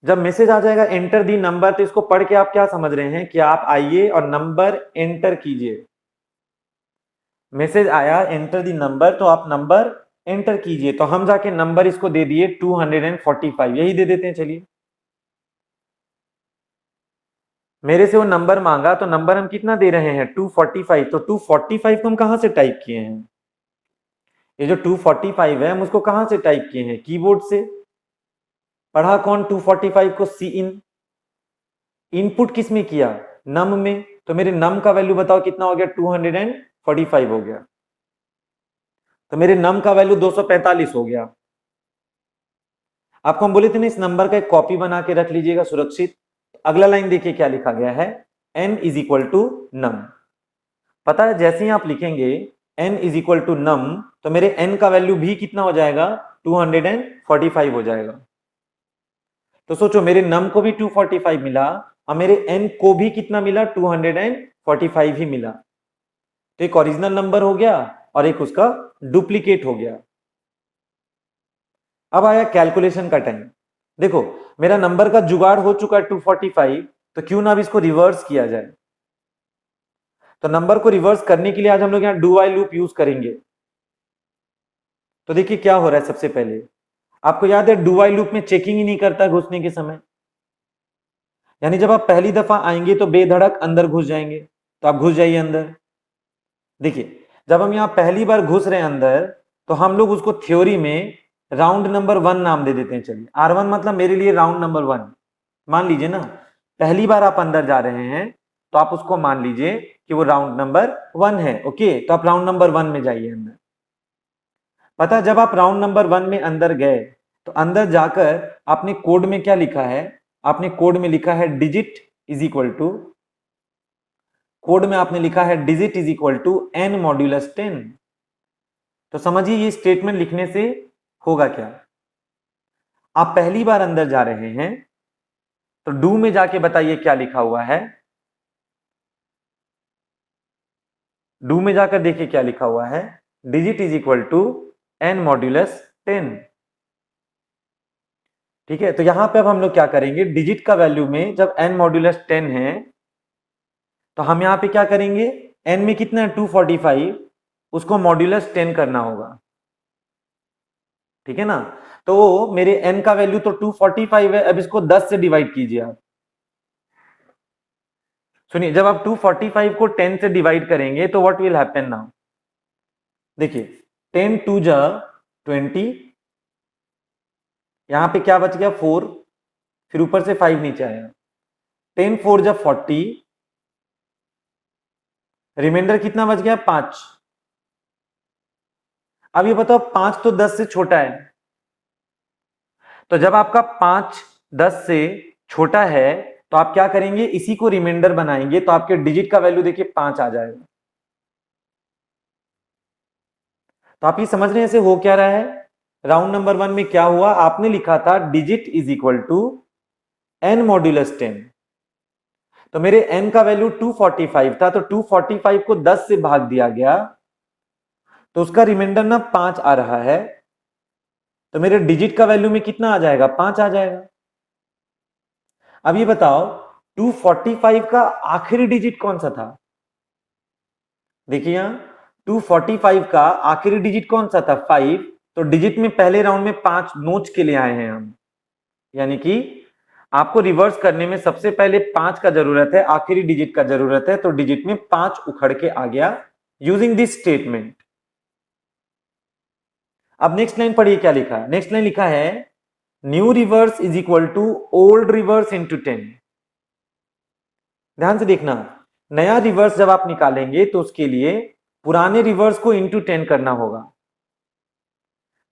जब मैसेज आ जाएगा एंटर दी नंबर तो इसको पढ़ के आप क्या समझ रहे हैं कि आप आइए और नंबर एंटर कीजिए। मैसेज आया एंटर द नंबर, तो आप नंबर एंटर कीजिए। तो हम जाके नंबर इसको दे दिए 245, यही दे देते हैं। चलिए, मेरे से वो नंबर मांगा, तो नंबर हम कितना दे रहे हैं 245। तो 245 को हम कहां से टाइप किए हैं? ये जो 245 है हम उसको कहां से टाइप किए हैं? कीबोर्ड से। पढ़ा कौन 245 को? सी इन। इनपुट किस में किया? नम में। तो मेरे नम का वैल्यू बताओ कितना हो गया? 245 हो गया। तो मेरे नम का वैल्यू 245 हो गया। आपको हम बोले थे ना इस नंबर का एक कॉपी बना के रख लीजिएगा सुरक्षित। अगला लाइन देखिए क्या लिखा गया है, n इज इक्वल टू नम। पता है जैसे ही आप लिखेंगे n इज इक्वल टू नम, तो मेरे n का वैल्यू भी कितना हो जाएगा? 245 हो जाएगा। तो सोचो मेरे नम को भी 245 मिला और मेरे n को भी कितना मिला? 245 ही मिला। तो एक ओरिजिनल नंबर हो गया और एक उसका डुप्लीकेट हो गया। अब आया कैलकुलेशन का टाइम। देखो मेरा नंबर का जुगाड़ हो चुका है 245, तो क्यों ना अब इसको रिवर्स किया जाए। तो नंबर को रिवर्स करने के लिए आज हम लोग यहां डू व्हाइल लूप यूज करेंगे। तो देखिए क्या हो रहा है। सबसे पहले आपको याद है डू व्हाइल लूप में चेकिंग ही नहीं करता घुसने के समय, यानी जब आप पहली दफा आएंगे तो बेधड़क अंदर घुस जाएंगे। तो आप घुस जाइए अंदर। देखिए जब हम यहां पहली बार घुस रहे हैं अंदर, तो हम लोग उसको थ्योरी में राउंड नंबर 1 नाम दे देते हैं। चलिए R1 मतलब मेरे लिए राउंड नंबर 1 मान लीजिए ना। पहली बार आप अंदर जा रहे हैं तो आप उसको मान लीजिए कि वो राउंड नंबर 1 है। ओके, तो आप राउंड नंबर 1 में जाइए अंदर। पता जब आप राउंड नंबर 1 में अंदर गए तो अंदर जाकर आपने कोड में क्या लिखा है? आपने कोड में लिखा है digit is equal to, code में आपने लिखा है digit is equal to n modulus 10। तो समझिए ये स्टेटमेंट लिखने से होगा क्या। आप पहली बार अंदर जा रहे हैं तो डू में जाके बताइए क्या लिखा हुआ है। डू में जाकर देखिए क्या लिखा हुआ है, digit is equal to n modulus 10। ठीक है, तो यहां पे अब हम लोग क्या करेंगे, डिजिट का वैल्यू में जब n मॉड्यूलस 10 है तो हम यहां पे क्या करेंगे, n में कितना है 245, उसको मॉड्यूलस 10 करना होगा। ठीक है ना। तो मेरे n का वैल्यू तो 245 है, अब इसको 10 से डिवाइड कीजिए आप। सुनिए जब आप 245 को 10 से डिवाइड करेंगे तो व्हाट विल हैपन नाउ। देखिए 10 टू जा 20, यहां पे क्या बच गया 4, फिर ऊपर से 5 नीचे आया। 10 4 जा 40, रिमाइंडर कितना बच गया 5। अब ये बताओ 5 तो 10 से छोटा है, तो जब आपका 5 10 से छोटा है तो आप क्या करेंगे, इसी को रिमाइंडर बनाएंगे तो आपके डिजिट का वैल्यू देखिए 5 आ जाएगा। तो आप ये समझ रहे हैं से हो क्या रहा है। राउंड नंबर 1 में क्या हुआ, आपने लिखा था digit is equal to n modulus 10। तो मेरे n का वैल्यू 245 था, तो 245 को 10 से भाग दिया गया तो उसका रिमाइंडर ना 5 आ रहा है। तो मेरे डिजिट का वैल्यू में कितना आ जाएगा, 5 आ जाएगा। अब ये बताओ 245 का आखिरी डिजिट कौन सा था? देखिए यहां 245 का आखिरी डिजिट कौन सा था, 5। तो डिजिट में पहले राउंड में 5 नोच के लिए आए हैं हम, यानी कि आपको रिवर्स करने में सबसे पहले 5 का जरूरत है, आखिरी डिजिट का जरूरत है। तो डिजिट में 5 उखड़ के आ गया यूजिंग दिस स्टेटमेंट। अब नेक्स्ट लाइन पढ़िए क्या लिखा है। नेक्स्ट लाइन लिखा है new reverse is equal to old reverse into 10। ध्यान से देखना, नया रिवर्स जब आप निकालेंगे तो उसके लिए पुराने रिवर्स को इंटू 10 करना होगा।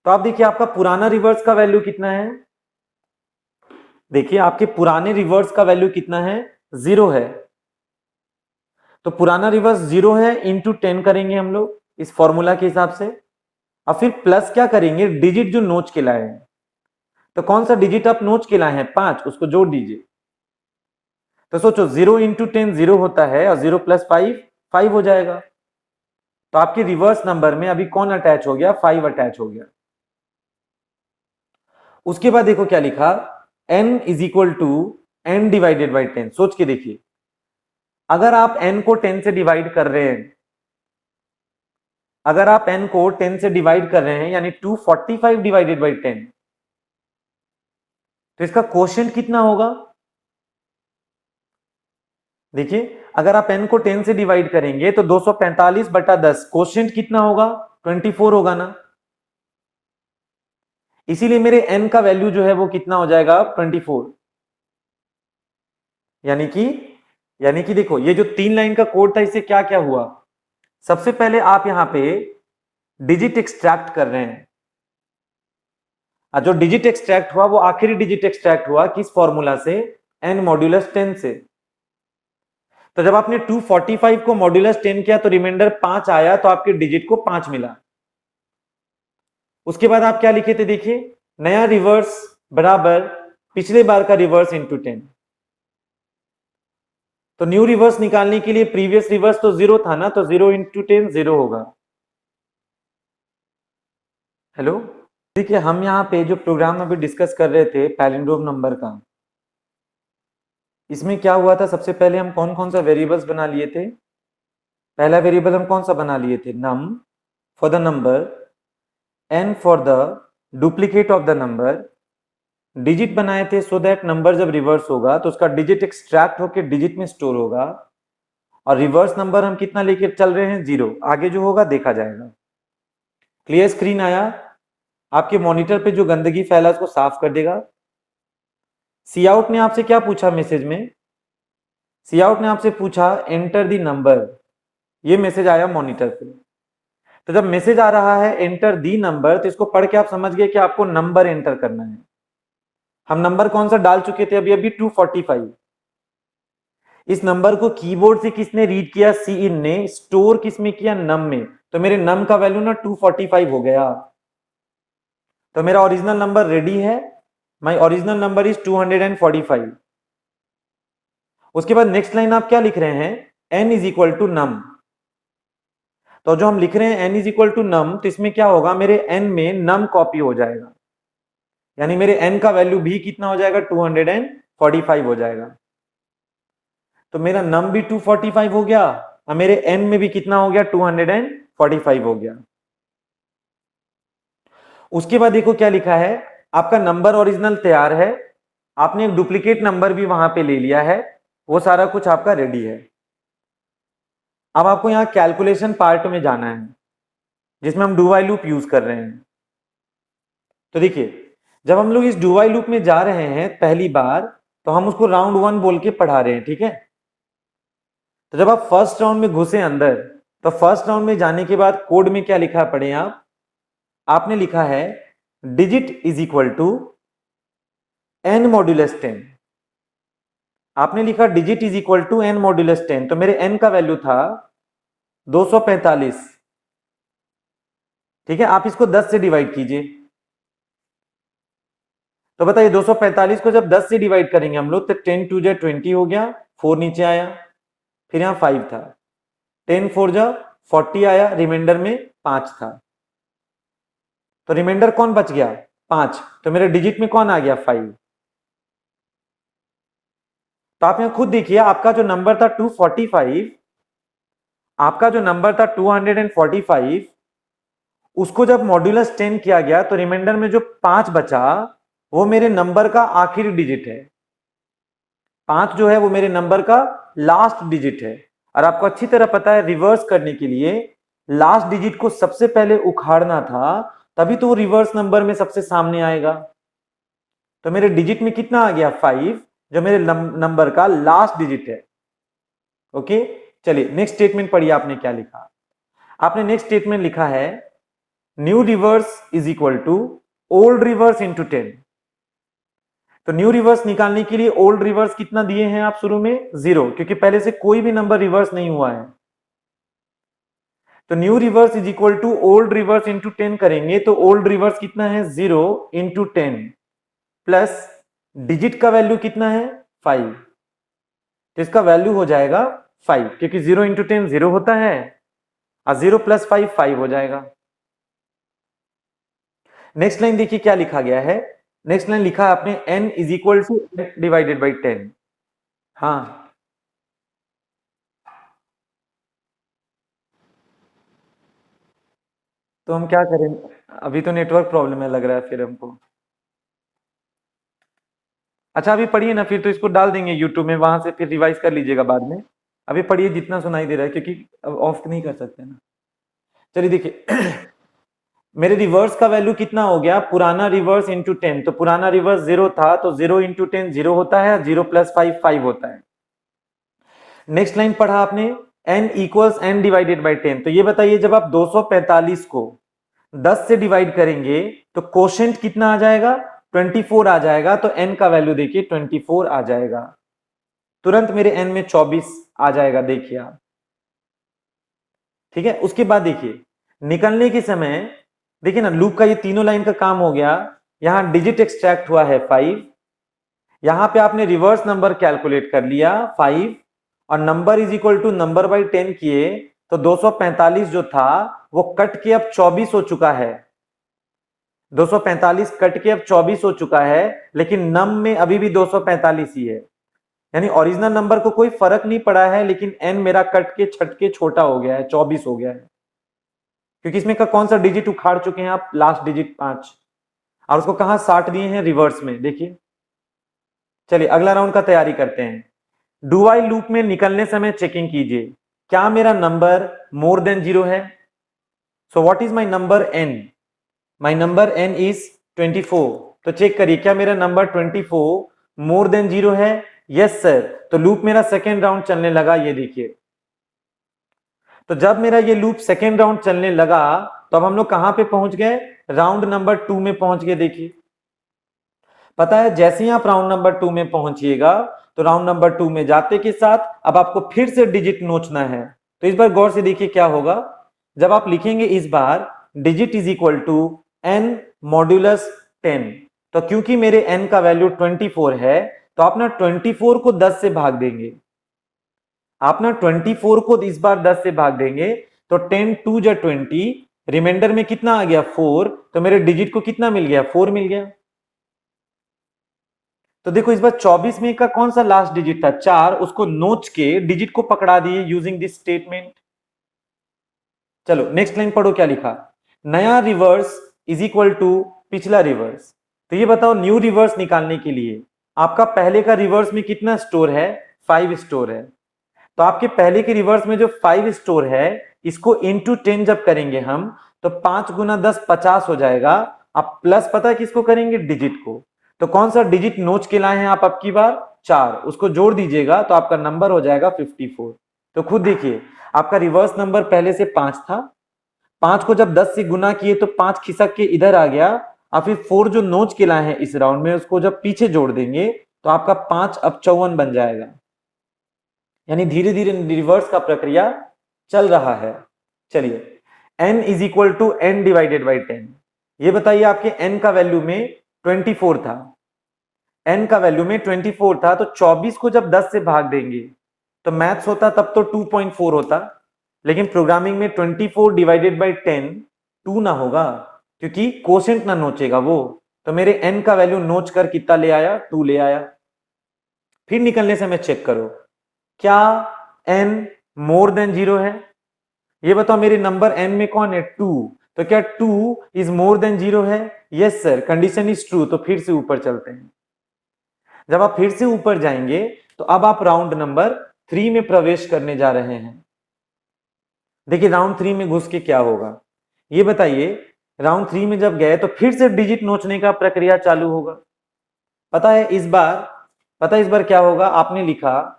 तो आप देखिए आपका पुराना रिवर्स का वैल्यू कितना है, देखिए आपके पुराने रिवर्स का वैल्यू कितना है, 0 है। तो पुराना रिवर्स 0 है, इंटू 10 करेंगे हम लोग इस फॉर्मूला के हिसाब से। और फिर प्लस क्या करेंगे, डिजिट जो नोच के लाए हैं। तो कौन सा डिजिट आप नोच के लाए हैं, 5, उसको जोड़ दीजिए। तो सोचो 0 इंटू 10 0 होता है और 0 प्लस 5 5 हो जाएगा। तो आपके रिवर्स नंबर में अभी कौन अटैच हो गया, 5 अटैच हो गया। उसके बाद देखो क्या लिखा, n is equal to n divided by 10। सोच के देखिए अगर आप n को 10 से डिवाइड कर रहे हैं अगर आप n को 10 से डिवाइड कर रहे हैं यानी 245 डिवाइडेड बाई 10, तो इसका क्वोशिएंट कितना होगा? देखिए, अगर आप n को 10 से डिवाइड करेंगे तो 245 बटा 10, क्वोशिएंट कितना होगा? 24 होगा ना। इसीलिए मेरे n का वैल्यू जो है वो कितना हो जाएगा? 24। यानी कि देखो, ये जो 3 लाइन का कोड था, इससे क्या क्या हुआ? सबसे पहले आप यहां पे डिजिट एक्सट्रैक्ट कर रहे हैं, और जो डिजिट एक्सट्रैक्ट हुआ वो आखिरी डिजिट एक्सट्रैक्ट हुआ किस फॉर्मूला से? n मॉड्यूलस 10 से। तो जब आपने 245 को मॉड्यूलस 10 किया तो रिमाइंडर 5 आया, तो आपके डिजिट को 5 मिला। उसके बाद आप क्या लिखे थे? देखिए, नया रिवर्स बराबर पिछले बार का रिवर्स इंटू 10। तो न्यू रिवर्स निकालने के लिए प्रीवियस रिवर्स तो 0 था ना, तो 0 इंटू 10 0 होगा। हेलो, देखिए, हम यहाँ पे जो प्रोग्राम अभी डिस्कस कर रहे थे पैलिंड्रोम नंबर का, इसमें क्या हुआ था? सबसे पहले हम कौन कौन सा वेरिएबल्स बना लिए थे? पहला वेरिएबल हम कौन सा बना लिए थे? Num for the number, n for the duplicate of the number, digit बनाए थे सो दैट नंबर जब रिवर्स होगा तो उसका डिजिट एक्सट्रैक्ट होकर डिजिट में स्टोर होगा, और रिवर्स नंबर हम कितना लेके चल रहे हैं? 0। आगे जो होगा देखा जाएगा। क्लियर स्क्रीन आया? आपके मॉनिटर पे जो गंदगी फैला उसको साफ कर देगा। सी आउट ने आपसे क्या पूछा मैसेज में? सी आउट ने आपसे पूछा एंटर द नंबर, ये मैसेज आया मॉनिटर पे। तो जब मैसेज आ रहा है एंटर दी नंबर, तो इसको पढ़ के आप समझ गए कि आपको नंबर एंटर करना है। हम नंबर कौन सा डाल चुके थे अभी अभी? 245। इस नंबर को कीबोर्ड से किसने रीड किया? सी इन ने। स्टोर किस में किया? नम में। तो मेरे नम का वैल्यू ना 245 हो गया। तो मेरा ओरिजिनल नंबर रेडी है। My original number is 245। उसके बाद नेक्स्ट लाइन आप क्या लिख रहे हैं? n इज इक्वल टू नम। तो जो हम लिख रहे हैं n इज इक्वल टू नम, तो इसमें क्या होगा? मेरे n में नम कॉपी हो जाएगा, यानी मेरे n का वैल्यू भी कितना हो जाएगा? 245 हो जाएगा। तो मेरा नम भी 245 हो गया, और मेरे n में भी कितना हो गया? 245 हो गया। उसके बाद देखो क्या लिखा है, आपका नंबर ओरिजिनल तैयार है, आपने एक डुप्लीकेट नंबर भी वहां पे ले लिया है, वो सारा कुछ आपका रेडी है। अब आपको यहां कैलकुलेशन पार्ट में जाना है, जिसमें हम डू व्हाइल लूप यूज कर रहे हैं। तो देखिए, जब हम लोग इस डू व्हाइल लूप में जा रहे हैं पहली बार, तो हम उसको राउंड 1 बोल के पढ़ा रहे हैं, ठीक है। तो जब आप फर्स्ट राउंड में घुसे अंदर, तो फर्स्ट राउंड में जाने के बाद कोड में क्या लिखा पढ़े आप? आपने लिखा है digit is equal to n modulus 10। आपने लिखा digit is equal to n modulus 10, तो मेरे n का वैल्यू था 245। ठीक है, आप इसको 10 से डिवाइड कीजिए। तो बताइए, 245 को जब 10 से डिवाइड करेंगे हम लोग, तो 10 टू जा 20 हो गया, 4 नीचे आया, फिर यहां 5 था, 10 4 जा 40 आया, रिमाइंडर में 5 था। तो रिमाइंडर कौन बच गया? 5। तो मेरे डिजिट में कौन आ गया? 5। तो आप यहां खुद देखिए, आपका जो नंबर था 245, आपका जो नंबर था 245, उसको जब मॉड्यूलस 10 किया गया तो रिमाइंडर में जो 5 बचा, वो मेरे नंबर का आखिरी डिजिट है। 5 जो है वो मेरे नंबर का लास्ट डिजिट है। और आपको अच्छी तरह पता है, रिवर्स करने के लिए लास्ट डिजिट को सबसे पहले उखाड़ना था, तभी तो वो रिवर्स नंबर में सबसे सामने आएगा। तो मेरे डिजिट में कितना आ गया? 5, जो मेरे नंबर का लास्ट डिजिट है। ओके, चलिए नेक्स्ट स्टेटमेंट पढ़िए, आपने क्या लिखा? आपने नेक्स्ट स्टेटमेंट लिखा है new reverse is equal to old reverse into 10। तो न्यू रिवर्स निकालने के लिए ओल्ड रिवर्स कितना दिए हैं आप शुरू में? 0, क्योंकि पहले से कोई भी नंबर रिवर्स नहीं हुआ है। तो new reverse is equal to old reverse into 10 करेंगे, तो ओल्ड रिवर्स कितना है? 0 इंटू 10 प्लस डिजिट का वैल्यू कितना है? 5। तो इसका वैल्यू हो जाएगा 5, क्योंकि 0 इंटू 10 0 होता है, और 0 प्लस 5 5 हो जाएगा। नेक्स्ट लाइन देखिए क्या लिखा गया है। नेक्स्ट लाइन लिखा है आपने n is equal two divided by 10। हाँ, तो हम क्या करें? अभी तो नेटवर्क प्रॉब्लम है लग रहा है फिर हमको। अच्छा अभी पढ़िए ना, फिर तो इसको डाल देंगे यूट्यूब में, वहां से फिर रिवाइज कर लीजिएगा बाद में। अभी पढ़िए जितना सुनाई दे रहा है, क्योंकि अब ऑफ नहीं कर सकते ना। चलिए देखिए मेरे रिवर्स का वैल्यू कितना हो गया, पुराना रिवर्स इंटू 10, तो पुराना रिवर्स 0 था, तो 0 इंटू 10 0 होता है, 0 प्लस 5 5 होता है। नेक्स्ट लाइन पढ़ा आपने, n equals n divided by 10, तो ये बताइए जब आप 245 को 10 से डिवाइड करेंगे तो कोशेंट कितना आ जाएगा, 24 आ जाएगा, तो n का वैल्यू देखिए 24 आ जाएगा। तुरंत मेरे n में 24 आ जाएगा, देखिए आप। ठीक है, उसके बाद देखिए निकलने के समय, देखिए ना लूप का ये तीनों लाइन का काम हो गया। यहां डिजिट एक्सट्रैक्ट हुआ है 5, यहां पे आपने रिवर्स नंबर कैलकुलेट कर लिया 5, और number is equal to number by 10 किए, तो 245 जो था वो कट के अब 24 हो चुका है। 245 कट के अब 24 हो चुका है, लेकिन नम में अभी भी 245 ही है, यानी ओरिजिनल नंबर को कोई फर्क नहीं पड़ा है, लेकिन एन मेरा कट के छट के छोटा हो गया है, 24 हो गया है, क्योंकि इसमें का कौन सा डिजिट उखाड़ चुके हैं आप, लास्ट डिजिट 5, और उसको कहां 60 दिए हैं, रिवर्स में, देखिए। चलिए अगला राउंड का तैयारी करते हैं। डू व्हाइल लूप में निकलने समय चेकिंग कीजिए, क्या मेरा नंबर मोर देन 0 है? So what is my number n? My number n is 24, तो चेक करिए क्या मेरा नंबर 24 मोर देन 0 है? यस सर, तो लूप मेरा सेकेंड राउंड चलने लगा, ये देखिए। तो जब मेरा ये लूप सेकेंड राउंड चलने लगा, तो अब हम लोग कहां पे पहुंच गए, राउंड नंबर 2 में पहुंच गए। देखिए पता है जैसे ही आप राउंड नंबर 2 में पहुंचिएगा, तो राउंड नंबर 2 में जाते के साथ अब आपको फिर से डिजिट नोचना है। तो इस बार गौर से देखिए क्या होगा, जब आप लिखेंगे इस बार digit is equal to n modulus 10, तो क्योंकि मेरे n का वैल्यू 24 है, तो आप ना 24 को 10 से भाग देंगे। आप ना 24 को इस बार 10 से भाग देंगे, तो 10 2 जा 20, रिमाइंडर में कितना आ गया 4, तो मेरे डिजिट को कितना मिल गया, 4 मिल गया। तो देखो इस बार 24 में का कौन सा लास्ट डिजिट था, 4, उसको नोच के डिजिट को पकड़ा दिए यूजिंग दिस स्टेटमेंट। चलो नेक्स्ट लाइन पढ़ो क्या लिखा, नया रिवर्स इज इक्वल टू पिछला रिवर्स। तो ये बताओ न्यू रिवर्स निकालने के लिए आपका पहले का रिवर्स में कितना स्टोर है, 5 स्टोर है, तो आपके पहले के रिवर्स में जो 5 स्टोर है, इसको इंटू 10 जब करेंगे हम, तो 5 गुना 10 50 हो जाएगा। आप प्लस पता है किसको करेंगे, डिजिट को। तो कौन सा डिजिट नोच के लाए हैं आप अब की बार, 4, उसको जोड़ दीजिएगा तो आपका नंबर हो जाएगा 54। तो खुद देखिए आपका रिवर्स नंबर पहले से 5 था, 5 को जब 10 से गुना किए तो 5 खिसक के इधर आ गया, और फिर 4 जो नोच के लाए हैं इस राउंड में, उसको जब पीछे जोड़ देंगे तो आपका 5 अब 54 बन जाएगा। यानी धीरे धीरे रिवर्स का प्रक्रिया चल रहा है। चलिए n is equal to n divided by 10, ये बताइए आपके n का वैल्यू में 24 था, n का वैल्यू में 24 था, तो 24 को जब 10 से भाग देंगे तो मैथ्स होता तब तो 2.4 होता, लेकिन प्रोग्रामिंग में 24 डिवाइडेड बाई 10 2 ना होगा, क्योंकि कोशेंट ना नोचेगा वो। तो मेरे n का वैल्यू नोच कर कितना ले आया, 2 ले आया। फिर निकलने से मैं चेक करो, क्या n मोर देन 0 है? ये बताओ मेरे नंबर n में कौन है, 2, तो क्या 2 इज मोर देन 0 है? Yes sir, condition is true. तो फिर से ऊपर चलते हैं। जब आप फिर से ऊपर जाएंगे तो अब आप राउंड नंबर 3 में प्रवेश करने जा रहे हैं। देखिए राउंड 3 में घुस के क्या होगा, ये बताइए। राउंड 3 में जब गए तो फिर से डिजिट नोचने का प्रक्रिया चालू होगा। पता है इस बार क्या होगा, आपने लिखा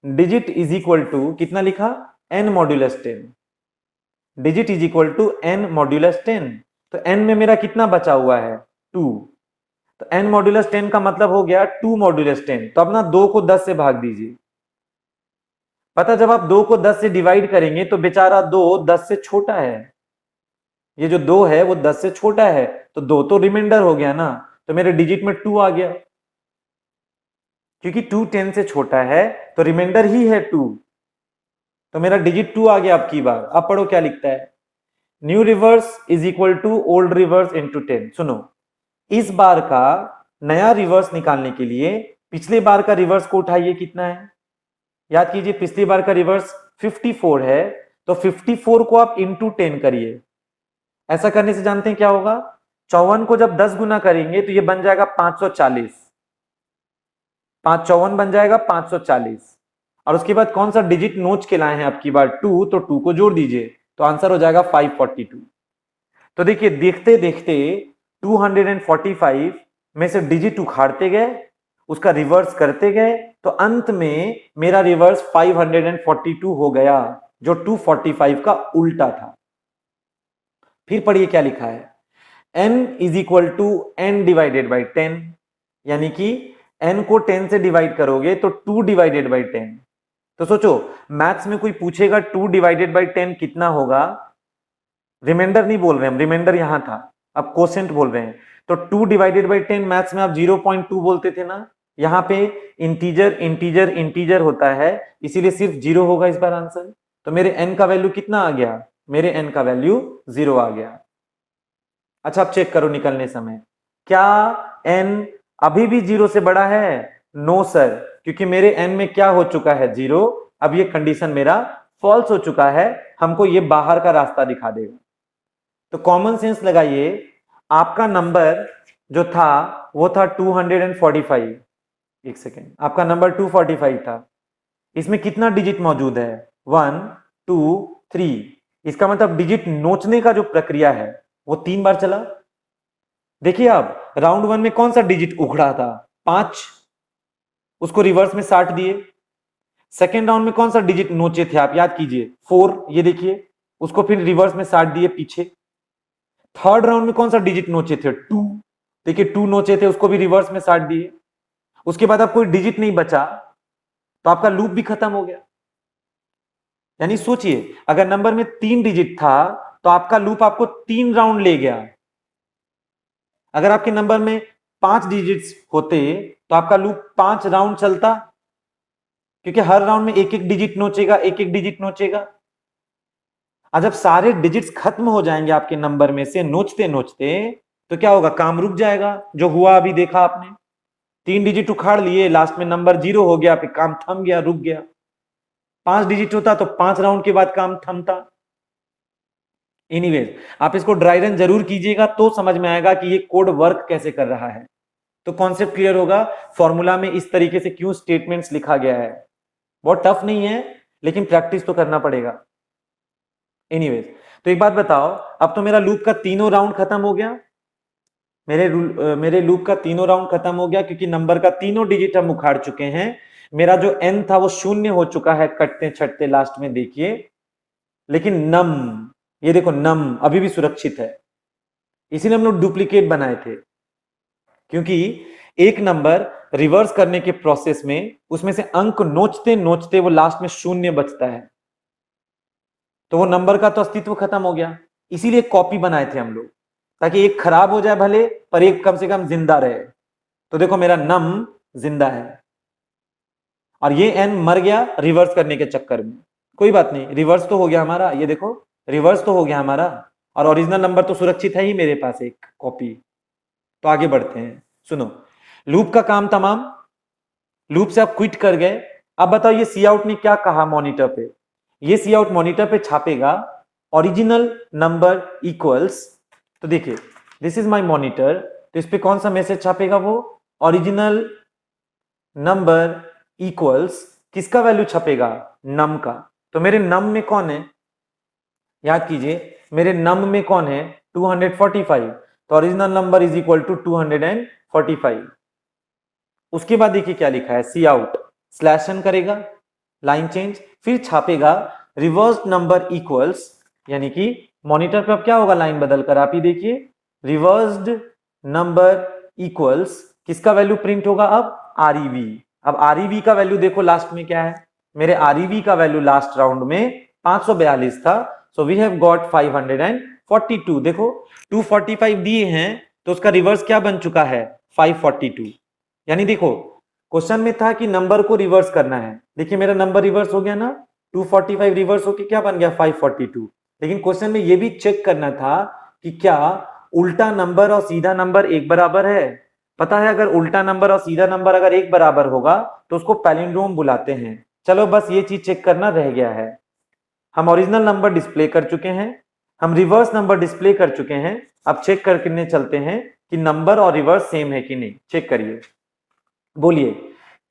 डिजिट इज इक्वल टू कितना लिखा, n modulus 10, digit is equal to n modulus 10, तो n में मेरा कितना बचा हुआ है, 2, तो n मॉड्यूलस 10 का मतलब हो गया 2 मॉड्यूलस 10, तो अब ना 2 को 10 से भाग दीजिए। पता जब आप 2 को 10 से डिवाइड करेंगे तो बेचारा 2 10 से छोटा है, ये जो 2 है वो 10 से छोटा है, तो 2 तो रिमाइंडर हो गया ना, तो मेरे डिजिट में 2 आ गया, क्योंकि 2 10 से छोटा है तो रिमाइंडर ही है 2, तो मेरा डिजिट 2 आ गया। अब की बार अब पढ़ो क्या लिखता है, new reverse is equal to old reverse into 10। सुनो, इस बार का नया रिवर्स निकालने के लिए पिछले बार का रिवर्स को उठाइए, कितना है, याद कीजिए पिछली बार का रिवर्स 54 है, तो 54 को आप इंटू 10 करिए, ऐसा करने से जानते हैं क्या होगा, 54 को जब 10 गुना करेंगे तो ये बन जाएगा 540, 554 बन जाएगा 540। और उसके बाद कौन सा डिजिट नोच के लाए हैं आपकी बार 2, तो 2 को जोड़ दीजिए तो आंसर हो जाएगा 542। तो देखिए देखते देखते 245 में से डिजिट उखाड़ते गए, उसका रिवर्स करते गए, तो अंत में मेरा रिवर्स 542 हो गया, जो 245 का उल्टा था। फिर पढ़िए क्या लिखा है, n is equal to n divided by 10, यानी कि n को 10 से डिवाइड करोगे तो 2 डिवाइडेड बाई 10। तो सोचो मैथ्स में कोई पूछेगा 2 डिवाइडेड बाई 10 कितना होगा, रिमाइंडर नहीं बोल रहे हम, रिमाइंडर यहां था, अब कोसेंट बोल रहे हैं। तो 2 डिवाइडेड बाई 10 मैथ्स में आप 0.2 बोलते थे ना, यहां पे इंटीजर इंटीजर इंटीजर होता है, इसीलिए सिर्फ 0 होगा इस बार आंसर। तो मेरे n का वैल्यू कितना आ गया, मेरे n का वैल्यू 0 आ गया। अच्छा आप चेक करो निकलने समय, क्या n अभी भी 0 से बड़ा है? नो सर, क्योंकि मेरे n में क्या हो चुका है 0, अब ये कंडीशन मेरा फॉल्स हो चुका है, हमको ये बाहर का रास्ता दिखा देगा। तो कॉमन सेंस लगाइए, आपका नंबर जो था वो था 245, एक सेकेंड, आपका नंबर 245 था, इसमें कितना डिजिट मौजूद है, 1 2 3, इसका मतलब डिजिट नोचने का जो प्रक्रिया है वो 3 बार चला। देखिए आप राउंड 1 में कौन सा डिजिट उखड़ा था, 5, उसको रिवर्स में 60 दिए। सेकेंड राउंड में कौन सा डिजिट नोचे थे आप याद कीजिए, 4, ये देखिए, उसको फिर रिवर्स में 60 दिए पीछे। थर्ड राउंड में कौन सा डिजिट नोचे थे, 2, देखिए 2 नोचे थे, उसको भी रिवर्स में 60 दिए। उसके बाद अब कोई डिजिट नहीं बचा, तो आपका लूप भी खत्म हो गया। यानी सोचिए अगर नंबर में 3 डिजिट था तो आपका लूप आपको 3 राउंड ले गया। अगर आपके नंबर में 5 डिजिट्स होते तो आपका लूप 5 राउंड चलता, क्योंकि हर राउंड में एक एक डिजिट नोचेगा, एक एक डिजिट नोचेगा। और जब सारे डिजिट्स खत्म हो जाएंगे आपके नंबर में से नोचते नोचते, तो क्या होगा, काम रुक जाएगा, जो हुआ अभी देखा आपने, 3 डिजिट उखाड़ लिए, लास्ट में नंबर 0 हो गया, फिर काम थम गया, रुक गया। 5 डिजिट होता तो 5 राउंड के बाद काम थमता। एनीवेज आप इसको ड्राई रन जरूर कीजिएगा तो समझ में आएगा कि ये कोड वर्क कैसे कर रहा है, तो कॉन्सेप्ट क्लियर होगा, फॉर्मूला में इस तरीके से क्यों स्टेटमेंट्स लिखा गया है। बहुत टफ नहीं है, लेकिन प्रैक्टिस तो करना पड़ेगा। एनीवेज तो एक बात बताओ, अब तो मेरा लूप का तीनों राउंड खत्म हो गया, मेरे लूप का तीनों राउंड खत्म हो गया, क्योंकि नंबर का तीनों डिजिट हम उखाड़ चुके हैं। मेरा जो n था वो 0 हो चुका है कटते छटते लास्ट में, देखिए, लेकिन नम, ये देखो नम अभी भी सुरक्षित है, इसीलिए हम लोग डुप्लीकेट बनाए थे, क्योंकि एक नंबर रिवर्स करने के प्रोसेस में उसमें से अंक नोचते नोचते वो लास्ट में 0 बचता है, तो वो नंबर का तो अस्तित्व खत्म हो गया। इसीलिए कॉपी बनाए थे हम लोग, ताकि एक खराब हो जाए भले, पर एक कम से कम जिंदा रहे। तो देखो मेरा नम जिंदा है, और ये एन मर गया रिवर्स करने के चक्कर में। कोई बात नहीं, रिवर्स तो हो गया हमारा, ये देखो रिवर्स तो हो गया हमारा, और ओरिजिनल नंबर तो सुरक्षित है ही मेरे पास एक कॉपी। तो आगे बढ़ते हैं, सुनो, लूप का काम तमाम, लूप से आप क्विट कर गए। अब बताओ ये सी आउट ने क्या कहा मॉनिटर पे, ये सी आउट मॉनिटर पे छापेगा ओरिजिनल नंबर इक्वल्स, तो देखिए दिस इज माय मॉनिटर, तो इस पे कौन सा मैसेज छापेगा, वो ओरिजिनल नंबर इक्वल्स, किसका वैल्यू छपेगा, नम का। तो मेरे नम में कौन है, याद कीजिए मेरे नम में कौन है, 245, तो original number is equal to 245। उसके बाद देखिए क्या लिखा है, सी आउट स्लैश एन करेगा, लाइन चेंज, फिर छापेगा रिवर्स नंबर इक्वल्स, यानी कि मॉनिटर पे अब क्या होगा, लाइन बदलकर आप ही देखिए, रिवर्स्ड नंबर इक्वल्स, किसका वैल्यू प्रिंट होगा अब, आरईवी। अब आरईवी का वैल्यू देखो लास्ट में क्या है, मेरे आरईवी का वैल्यू लास्ट राउंड में 542 था, सो वी हैव गॉट 542। देखो 245 दिए हैं तो उसका रिवर्स क्या बन चुका है, 542। यानी देखो क्वेश्चन में था कि नंबर को रिवर्स करना है, देखिए मेरा नंबर रिवर्स हो गया ना, 245 रिवर्स होके क्या बन गया, 542। लेकिन क्वेश्चन में ये भी चेक करना था कि क्या उल्टा नंबर और सीधा नंबर एक बराबर है। पता है अगर उल्टा नंबर और सीधा नंबर अगर एक बराबर होगा तो उसको पैलिंड्रोम बुलाते हैं। चलो बस ये चीज चेक करना रह गया है। हम ओरिजिनल नंबर डिस्प्ले कर चुके हैं, हम रिवर्स नंबर डिस्प्ले कर चुके हैं, अब चेक करने चलते हैं कि नंबर और रिवर्स सेम है कि नहीं। चेक करिए, बोलिए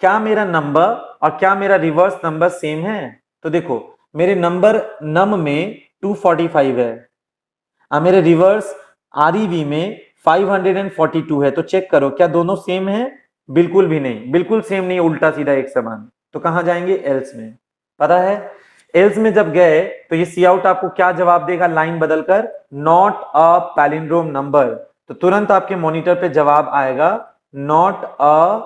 क्या मेरा नंबर और क्या मेरा रिवर्स नंबर सेम है। तो देखो मेरे नंबर नम में 245 है और मेरे रिवर्स आरईवी में 542 है। तो चेक करो क्या दोनों सेम है। बिल्कुल भी नहीं, बिल्कुल सेम नहीं, उल्टा सीधा एक समान। तो कहां जाएंगे, एल्स में। पता है एल्स में जब गए तो ये सी आउट आपको क्या जवाब देगा, लाइन बदलकर नॉट अ पैलिंड्रोम नंबर। तो तुरंत आपके मॉनिटर पे जवाब आएगा नॉट अ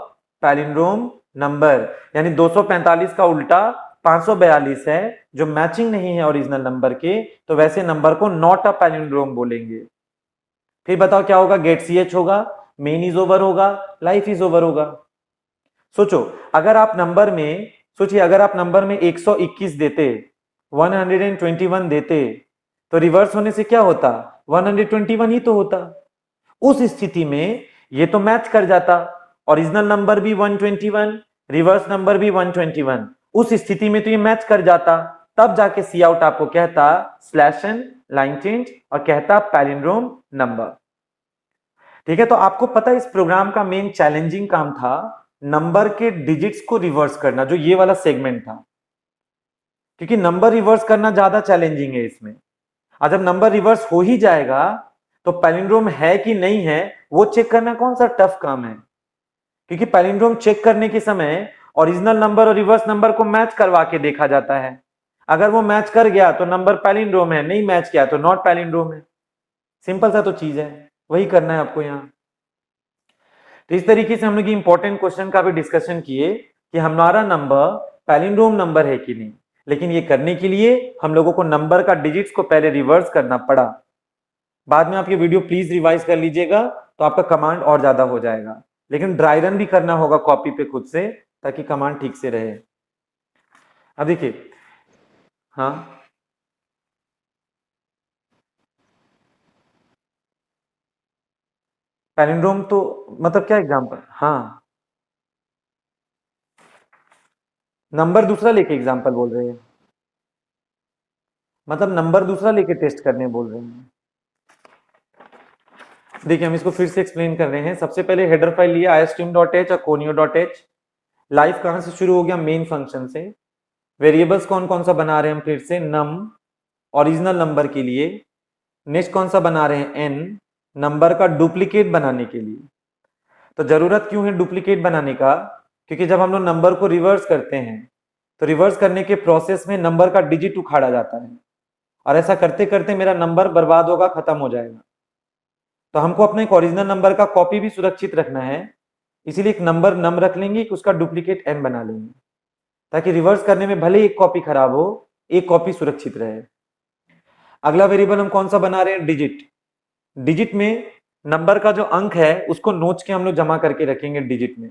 पैलिंड्रोम नंबर, यानी 245 का उल्टा 542 है जो मैचिंग नहीं है ओरिजिनल नंबर के, तो वैसे नंबर को नॉट अ पैलिंड्रोम बोलेंगे। फिर बताओ क्या होगा, गेट सी एच होगा, मेन इज ओवर होगा, लाइफ इज ओवर होगा। सोचो अगर आप नंबर में, सोचिए अगर आप नंबर में 121 देते, 121 देते, तो रिवर्स होने से क्या होता, 121 ही तो होता। उस स्थिति में ये तो मैच कर जाता, ओरिजिनल नंबर भी 121, रिवर्स नंबर भी 121। उस स्थिति में तो ये मैच कर जाता, तब जाके सी आउट आपको कहता स्लैश एन लाइन चेंज और कहता पैलिंड्रोम नंबर। ठीक है, तो आपको पता है इस प्रोग्राम का मेन चैलेंजिंग काम था नंबर के डिजिट्स को रिवर्स करना, जो ये वाला सेगमेंट था, क्योंकि नंबर रिवर्स करना ज्यादा चैलेंजिंग है इसमें। और जब नंबर रिवर्स हो ही जाएगा तो पैलिंड्रोम है कि नहीं है वो चेक करना कौन सा टफ काम है, क्योंकि पैलिंड्रोम चेक करने के समय ओरिजिनल नंबर और रिवर्स नंबर को मैच करवा के देखा जाता है। अगर वो मैच कर गया तो नंबर पैलिंड्रोम है, नहीं मैच किया तो नॉट पैलिंड्रोम है। सिंपल सा तो चीज है, वही करना है आपको यहाँ। तो इस तरीके से हम लोग इंपॉर्टेंट क्वेश्चन का भी डिस्कशन किए कि हमारा नंबर पैलिंड्रोम नंबर है कि नहीं, लेकिन ये करने के लिए हम लोगों को नंबर का डिजिट्स को पहले रिवर्स करना पड़ा। बाद में आप ये वीडियो प्लीज रिवाइज कर लीजिएगा तो आपका कमांड और ज्यादा हो जाएगा, लेकिन ड्राई रन भी करना होगा कॉपी पे खुद से ताकि कमांड ठीक से रहे। अब देखिए, हाँ पैलिंड्रोम तो मतलब क्या एग्जांपल, हाँ नंबर दूसरा लेके एग्जांपल बोल रहे हैं, मतलब नंबर दूसरा लेके टेस्ट करने बोल रहे हैं। देखिए हम इसको फिर से एक्सप्लेन कर रहे हैं। सबसे पहले हेडर फाइल लिया istream.h और conio.h। लाइव कहां से शुरू हो गया, मेन फंक्शन से। वेरिएबल्स कौन कौन सा बना रहे हैं हम, फिर से नम ओरिजिनल नंबर के लिए। नेक्स्ट कौन सा बना रहे हैं, एन नंबर का डुप्लीकेट बनाने के लिए। तो जरूरत क्यों है डुप्लीकेट बनाने का, क्योंकि जब हम लोग नंबर को रिवर्स करते हैं तो रिवर्स करने के प्रोसेस में नंबर का डिजिट उखाड़ा जाता है, और ऐसा करते करते मेरा नंबर बर्बाद होगा, खत्म हो जाएगा। तो हमको अपने एक ओरिजिनल नंबर का कॉपी भी सुरक्षित रखना है, इसीलिए एक नंबर नम रख लेंगे, उसका डुप्लीकेट एन बना लेंगे, ताकि रिवर्स करने में भले एक कॉपी खराब हो, एक कॉपी सुरक्षित रहे। अगला वेरिएबल हम कौन सा बना रहे हैं, डिजिट। डिजिट में नंबर का जो अंक है उसको नोच के हम लोग जमा करके रखेंगे डिजिट में।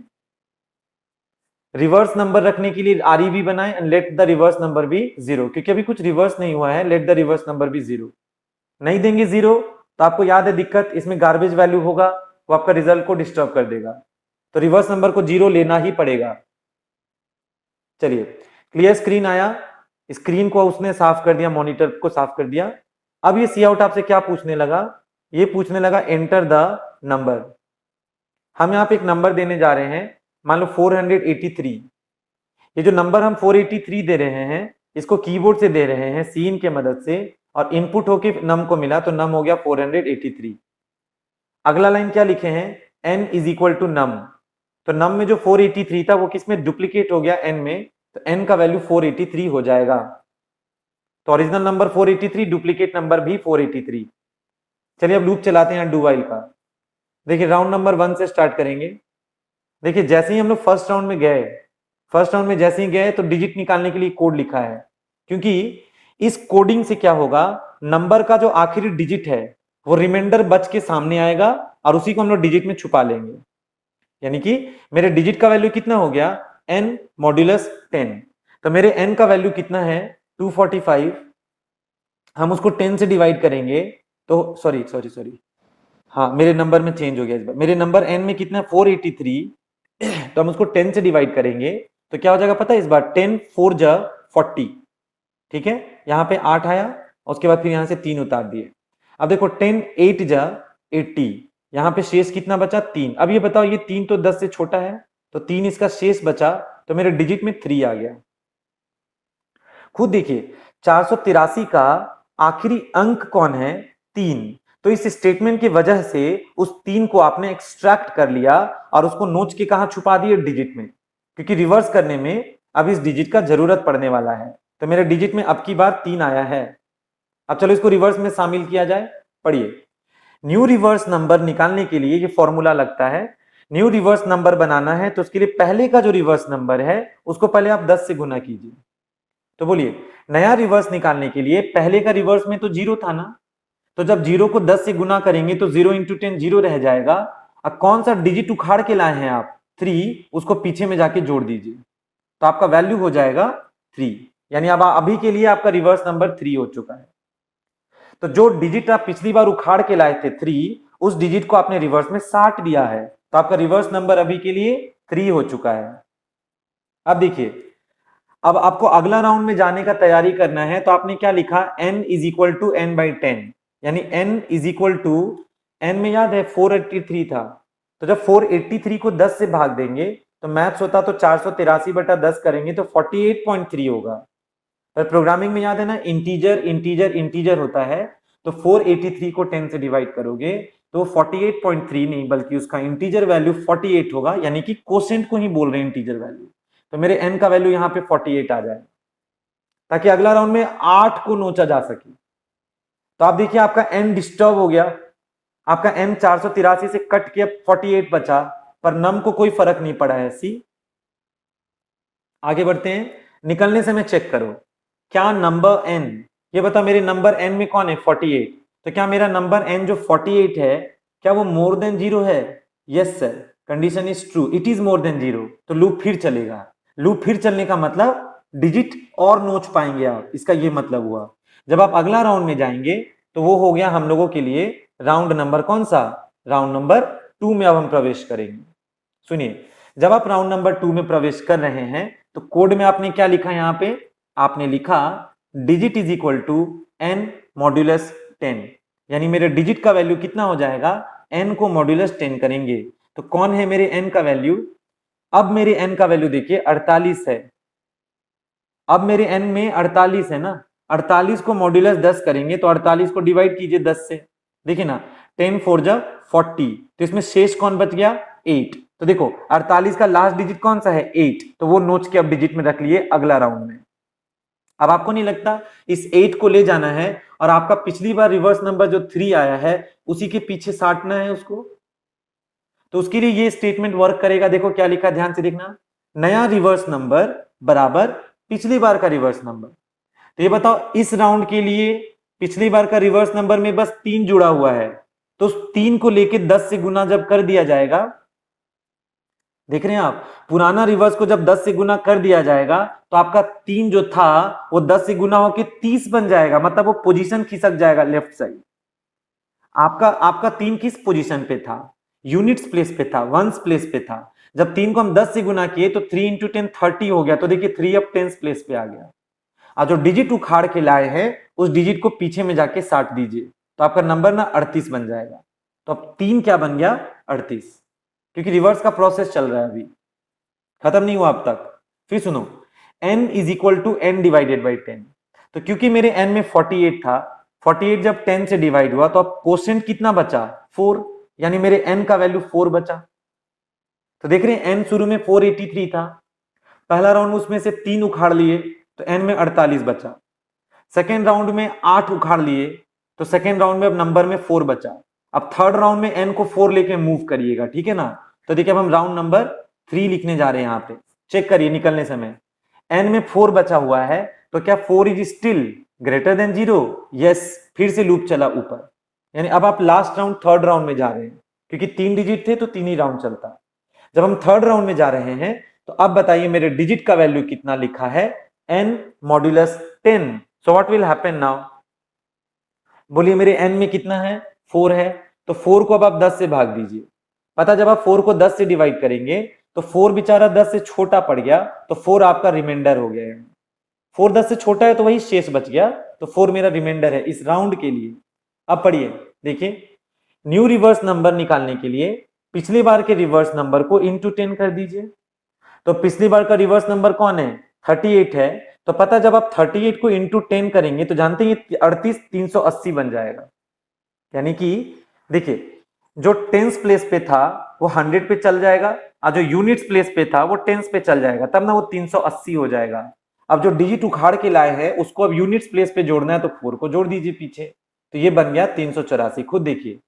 रिवर्स नंबर रखने के लिए आरईवी बनाए and let the reverse number be zero, क्योंकि अभी कुछ रिवर्स नहीं हुआ है, let the reverse number be zero. नहीं देंगे जीरो तो आपको याद है दिक्कत, इसमें गार्बेज वैल्यू होगा, वो आपका रिजल्ट को डिस्टर्ब कर देगा। तो रिवर्स नंबर को जीरो लेना ही पड़ेगा। चलिए क्लियर स्क्रीन आया, स्क्रीन को उसने साफ कर दिया, मॉनिटर को साफ कर दिया। अब ये सी आउट आपसे क्या पूछने लगा, ये पूछने लगा एंटर द नंबर। हम यहाँ पे एक नंबर देने जा रहे हैं, मान लो 483। ये जो नंबर हम 483 दे रहे हैं इसको कीबोर्ड से दे रहे हैं सीन के मदद से, और इनपुट होके नम को मिला तो नम हो गया 483। अगला लाइन क्या लिखे हैं, n इज इक्वल टू नम। तो नम में जो 483 था वो किसमें डुप्लीकेट हो गया, n में, तो n का वैल्यू 483 हो जाएगा। तो ओरिजिनल नंबर 483, डुप्लीकेट नंबर भी 483। चलिए अब लूप चलाते हैं डू वाइल का। देखिए राउंड नंबर 1 से स्टार्ट करेंगे। देखिए जैसे ही हम लोग फर्स्ट राउंड में गए, फर्स्ट राउंड में जैसे ही गए तो डिजिट निकालने के लिए कोड लिखा है, क्योंकि इस कोडिंग से क्या होगा, नंबर का जो आखिरी डिजिट है वो रिमाइंडर बच के सामने आएगा और उसी को हम लोग डिजिट में छुपा लेंगे। यानी कि मेरे डिजिट का वैल्यू कितना हो गया, n मॉड्यूलस 10। तो मेरे n का वैल्यू कितना है, 245। हम उसको 10 से डिवाइड करेंगे तो सॉरी सॉरी सॉरी, हाँ मेरे नंबर में चेंज हो गया इस बार। मेरे नंबर n में कितना 483, तो हम उसको 10 से डिवाइड करेंगे तो क्या हो जाएगा पता है इस बार, 10 4 जा 40। ठीक है, यहाँ पे 8 आया, उसके बाद फिर यहाँ से 3 उतार दिए। अब देखो 10 8 जा 80, यहाँ पे शेष कितना बचा 3। अब ये बताओ ये 3 तो 10 से छोटा है, तो 3 इसका शेष बचा, तो मेरे डिजिट में 3 आ गया। खुद देखिए 483 का आखिरी अंक कौन है 3, तो इस स्टेटमेंट की वजह से उस 3 को आपने एक्सट्रैक्ट कर लिया और उसको नोच के कहां छुपा दिए डिजिट में, क्योंकि रिवर्स करने में अब इस डिजिट का जरूरत पड़ने वाला है। तो मेरे डिजिट में अब की बार 3 आया है। अब चलो इसको रिवर्स में शामिल किया जाए। पढ़िए, न्यू रिवर्स नंबर निकालने के लिए ये फॉर्मूला लगता है। न्यू रिवर्स नंबर बनाना है तो उसके लिए पहले का जो रिवर्स नंबर है उसको पहले आप 10 से गुना कीजिए। तो बोलिए, नया रिवर्स निकालने के लिए पहले का रिवर्स में तो 0 था ना, तो जब 0 को 10 से गुना करेंगे तो 0 इंटू 10 0 रह जाएगा। अब कौन सा डिजिट उखाड़ के लाए हैं आप 3, उसको पीछे में जाके जोड़ दीजिए, तो आपका वैल्यू हो जाएगा 3। यानी अब अभी के लिए आपका रिवर्स नंबर 3 हो चुका है। तो जो डिजिट आप पिछली बार उखाड़ के लाए थे 3, उस डिजिट को आपने रिवर्स में साट दिया है, तो आपका रिवर्स नंबर अभी के लिए 3 हो चुका है। अब देखिए, अब आपको अगला राउंड में जाने का तैयारी करना है, तो आपने क्या लिखा n is equal to n by 10, यानी n is equal to n में याद है 483 था, तो जब 483 को 10 से भाग देंगे तो मैथ्स होता तो 483 बटा 10 करेंगे तो 48.3 होगा। पर प्रोग्रामिंग में याद है ना, इंटीजर इंटीजर इंटीजर होता है, तो 483 को 10 से डिवाइड करोगे तो 48.3 नहीं बल्कि उसका इंटीजर वैल्यू 48 होगा, यानी कि कोसेंट को ही बोल रहे हैं इंटीजर वैल्यू। तो मेरे n का वैल्यू यहां पे 48 आ जाए, ताकि अगला राउंड में 8 को नोचा जा सके। तो आप देखिए आपका n डिस्टर्ब हो गया, आपका n 483 से कट के 48 बचा, पर नम को कोई फर्क नहीं पड़ा है। सी आगे बढ़ते हैं, निकलने से मैं चेक करो क्या नंबर n, ये बता मेरे नंबर n में कौन है 48, तो क्या मेरा नंबर n जो 48 है क्या वो मोर देन 0 है? Yes sir, condition is true, it is more than 0। तो लूप फिर चलेगा। लूप फिर चलने का मतलब डिजिट और नोच पाएंगे आप, इसका ये मतलब हुआ। जब आप अगला राउंड में जाएंगे तो वो हो गया हम लोगों के लिए राउंड नंबर कौन सा, राउंड नंबर 2 में अब हम प्रवेश करेंगे। सुनिए, जब आप राउंड नंबर 2 में प्रवेश कर रहे हैं तो कोड में आपने क्या लिखा, यहां पे आपने लिखा digit is equal to n modulus 10, यानी मेरे डिजिट का वैल्यू कितना हो जाएगा, n को मॉड्यूलस 10 करेंगे तो कौन है मेरे n का वैल्यू। अब मेरे n का वैल्यू देखिए 48 है। अब मेरे n में 48 है ना, 48 को मॉड्यूलस 10 करेंगे तो 48 को डिवाइड कीजिए 10 से, देखिए ना 10 4 जा 40, तो इसमें शेष कौन बच गया 8। तो देखो 48 का लास्ट डिजिट कौन सा है 8, तो वो नोच के अब डिजिट में रख लिए अगला राउंड में। अब आपको नहीं लगता इस 8 को ले जाना है और आपका पिछली बार रिवर्स नंबर जो 3 आया है उसी के पीछे साटना है उसको, तो उसके लिए ये स्टेटमेंट वर्क करेगा। देखो क्या लिखा, ध्यान से देखना, नया रिवर्स नंबर बराबर पिछली बार का रिवर्स नंबर। तो ये बताओ इस राउंड के लिए पिछली बार का रिवर्स नंबर में बस 3 जुड़ा हुआ है, तो उस 3 को लेके 10 से गुना जब कर दिया जाएगा, देख रहे हैं आप, पुराना रिवर्स को जब 10 से गुना कर दिया जाएगा तो आपका 3 जो था वो 10 से गुना होकर 30 बन जाएगा, मतलब वो पोजीशन खिसक जाएगा लेफ्ट साइड। आपका आपका 3 किस पोजीशन पे था, यूनिट्स प्लेस पे था, वंस प्लेस पे था। जब 3 को हम 10 से गुना किए तो 3 इंटू 10 30 हो गया, तो देखिए 3 अब 10 प्लेस पे आ गया। और जो डिजिट उखाड़ के लाए हैं उस डिजिट को पीछे में जाके साट दीजिए, तो आपका नंबर ना 38 बन जाएगा। तो अब 3 क्या बन गया 38, क्योंकि रिवर्स का प्रोसेस चल रहा है, अभी खत्म नहीं हुआ अब तक। फिर सुनो, n is equal to n divided by 10, तो क्योंकि मेरे n में 48 था, 48 जब 10 से डिवाइड हुआ तो अब कोसेंट कितना बचा 4, यानी मेरे n का वैल्यू 4 बचा। तो देख रहे हैं n शुरू में 483 था, पहला राउंड उसमें से 3 उखाड़ लिए तो n में 48 बचा। सेकेंड राउंड में 8 उखाड़ लिए तो सेकेंड राउंड में अब नंबर में 4 बचा। अब थर्ड राउंड में n को 4 लेके मूव करिएगा, ठीक है ना। तो देखिए अब हम राउंड नंबर 3 लिखने जा रहे हैं, यहाँ पे चेक करिए निकलने समय n में 4 बचा हुआ है, तो क्या 4 is still greater than 0? Yes, फिर से लूप चला ऊपर, यानी अब आप लास्ट राउंड थर्ड राउंड में जा रहे हैं, क्योंकि 3 डिजिट थे तो 3 ही राउंड चलता। जब हम थर्ड राउंड में जा रहे हैं तो अब बताइए मेरे डिजिट का वैल्यू कितना लिखा है, n modulus 10। So what will happen now, बोलिए मेरे n में कितना है 4 है, तो 4 को अब आप 10 से भाग दीजिए। पता जब आप 4 को 10 से डिवाइड करेंगे तो 4 बेचारा 10 से छोटा पड़ गया, तो 4 आपका रिमाइंडर हो गया है। 4 10 से छोटा है तो वही शेष बच गया, तो 4 मेरा रिमाइंडर है इस राउंड के लिए। अब पढ़िए, देखिए न्यू रिवर्स नंबर निकालने के लिए पिछली बार के रिवर्स नंबर को इंटू 10 कर दीजिए। तो पिछली बार का रिवर्स नंबर कौन है, 38 है। तो पता जब आप 38 को इंटू 10 करेंगे तो जानते हैं 38 380 बन जाएगा। यानी कि देखिए जो टेंस प्लेस पे था वो 100 पे चल जाएगा और जो यूनिट्स प्लेस पे था वो टेंस पे चल जाएगा, तब ना वो 380 हो जाएगा। अब जो डिजिट उखाड़ के लाए हैं उसको अब यूनिट्स प्लेस पे जोड़ना है, तो 4 को जोड़ दीजिए पीछे, तो ये बन गया 384। खुद देखिए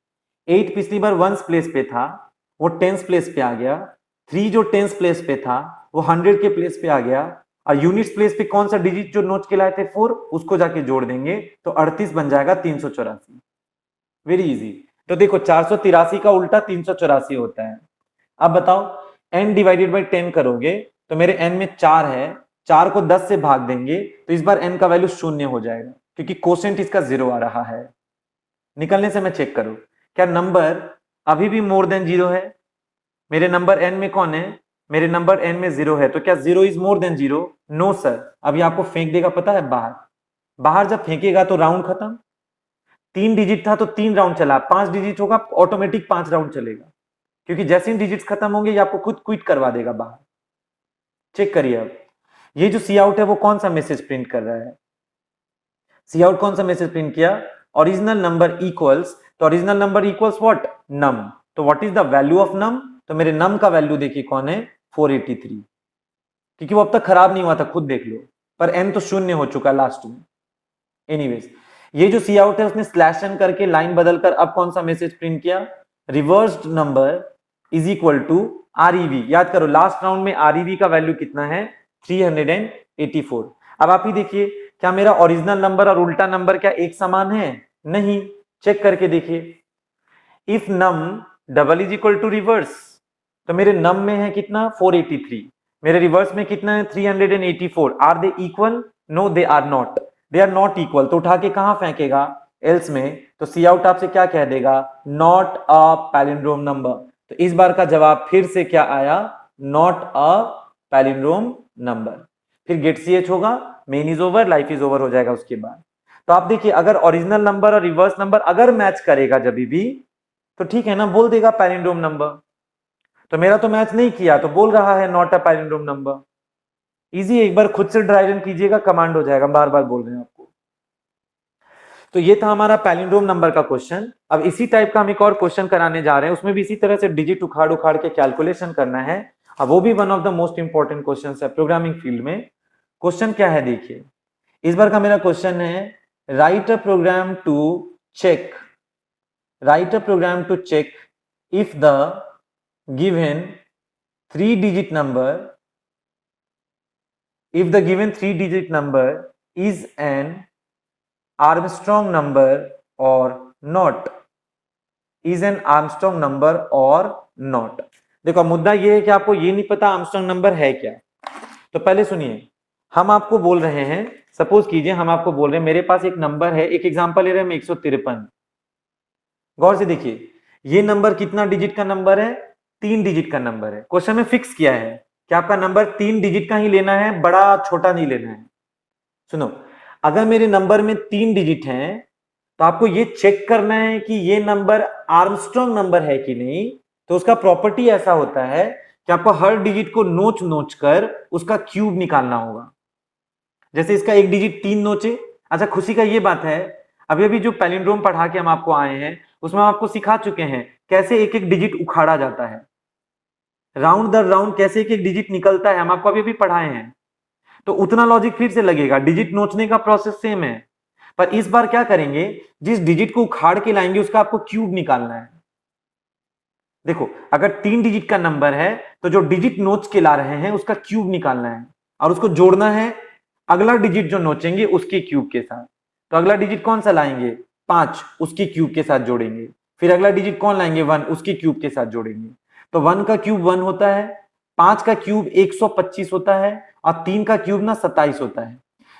8 पिछली बार वंस प्लेस पे था वो टेंस प्लेस पे आ गया, 3 जो टेंस प्लेस पे था वो 100 के प्लेस पे आ गया, और यूनिट्स प्लेस पे कौन सा डिजिट जो नोट के लाए थे 4, उसको जाके जोड़ देंगे तो 38 बन जाएगा 384। Very easy. तो देखो 483 का उल्टा 384 होता है। अब बताओ n डिवाइडेड बाई 10 करोगे तो मेरे n में 4 है, 4 को 10 से भाग देंगे तो इस बार n का वैल्यू 0 हो जाएगा क्योंकि कोसेंट इसका 0 आ रहा है। निकलने से मैं चेक करो क्या नंबर अभी भी मोर देन 0 है। मेरे नंबर n में कौन है, मेरे नंबर n में 0 है, तो क्या 0 is more than 0? No sir. अभी आपको फेंक देगा पता है बाहर, बाहर जब फेंकेगा तो राउंड खत्म। 3 डिजिट था तो 3 राउंड चला, 5 डिजिट होगा ऑटोमेटिक 5 राउंड चलेगा, क्योंकि जैसे ही डिजिट्स खत्म होंगे ये आपको खुद क्विट करवा देगा बाहर। चेक करिए अब ये जो सी आउट है वो कौन सा मैसेज प्रिंट कर रहा है, सी आउट कौन सा मैसेज प्रिंट किया, ओरिजिनल नंबर इक्वल्स, तो original number equals what, num. तो what is the value of num, तो मेरे नम का वैल्यू देखिए कौन है 483, क्योंकि वो अब तक खराब नहीं हुआ था, खुद देख लो, पर n तो 0 हो चुका लास्ट में। एनीवेज ये जो सी आउट है उसने स्लैश एन करके लाइन बदलकर अब कौन सा मैसेज प्रिंट किया, reversed number is equal to REV. याद करो लास्ट राउंड में आरईवी का वैल्यू कितना है 384। अब आप ही देखिए क्या मेरा ओरिजिनल नंबर और उल्टा नंबर क्या एक समान है, नहीं। चेक करके देखिए if num double is equal to reverse, तो मेरे नम में है कितना 483, मेरे रिवर्स में कितना है 384। Are they equal, no they are not, they are not equal, तो उठा के कहां फेंकेगा एल्स में, तो सी आउट आपसे क्या कह देगा नॉट अ पैलिंड्रोम नंबर। तो इस बार का जवाब फिर से क्या आया, नॉट अ पैलिंड्रोम नंबर। फिर गेट सी एच होगा, main is over, life is over हो जाएगा उसके बाद। तो आप देखिए अगर ओरिजिनल नंबर और रिवर्स नंबर अगर मैच करेगा जब भी तो ठीक है ना, बोल देगा पैलिंड्रोम नंबर। तो मेरा तो मैच नहीं किया तो बोल रहा है not a palindrome number. Easy, एक बार खुद से ड्राई रन कीजिएगा, कमांड हो जाएगा, बार बार बोल रहे हैं आपको। तो ये था हमारा पैलिंड्रोम नंबर का क्वेश्चन। अब इसी टाइप का हम एक और क्वेश्चन कराने जा रहे हैं, उसमें भी इसी तरह से डिजिट उखाड़ उखाड़ के कैलकुलेशन करना है। अब वो भी one of the most important question है प्रोग्रामिंग फील्ड में। क्वेश्चन क्या है देखिए, इस बार का मेरा क्वेश्चन है write a program to check, write a program to check if the given 3-digit number, if the given 3-digit number is an Armstrong number or not, is an Armstrong number or not। देखो मुद्दा ये है कि आपको ये नहीं पता Armstrong number है क्या। तो पहले सुनिए, हम आपको बोल रहे हैं, सपोज कीजिए हम आपको बोल रहे हैं मेरे पास एक नंबर है, एक एग्जांपल ले रहे हैं हम 153। गौर से देखिए ये नंबर कितना डिजिट का नंबर है, 3 डिजिट का नंबर है। क्वेश्चन में फिक्स किया है कि आपका नंबर 3 डिजिट का ही लेना है, बड़ा छोटा नहीं लेना है। सुनो, अगर मेरे नंबर में 3 डिजिट हैं तो आपको ये चेक करना है कि ये नंबर आर्मस्ट्रांग नंबर है कि नहीं। तो उसका प्रॉपर्टी ऐसा होता है कि आपको हर डिजिट को नोच नोच कर उसका क्यूब निकालना होगा। जैसे इसका एक डिजिट 3 नोचे। अच्छा खुशी का ये बात है, अभी अभी जो पैलिंड्रोम पढ़ा के हम आपको आए हैं उसमें हम आपको सिखा चुके हैं कैसे एक एक डिजिट उखाड़ा जाता है, राउंड दर राउंड कैसे एक एक डिजिट निकलता है, हम आपको अभी अभी पढ़ाए हैं। तो उतना लॉजिक फिर से लगेगा, डिजिट नोचने का प्रोसेस सेम है, पर इस बार क्या करेंगे, जिस डिजिट को उखाड़ के लाएंगे उसका आपको क्यूब निकालना है। देखो अगर 3 डिजिट का नंबर है तो जो डिजिट नोच के ला रहे हैं उसका क्यूब निकालना है और उसको जोड़ना है अगला डिजिट जो नोचेंगे उसके क्यूब के साथ। तो अगला डिजिट कौन सा लाएंगे 5, उसके क्यूब के साथ जोड़ेंगे। फिर अगला डिजिट कौन लाएंगे 1, उसके क्यूब के साथ जोड़ेंगे। तो 1 का क्यूब 1 होता है, 5 का क्यूब 125 होता है और 3 का क्यूब ना 27 होता है।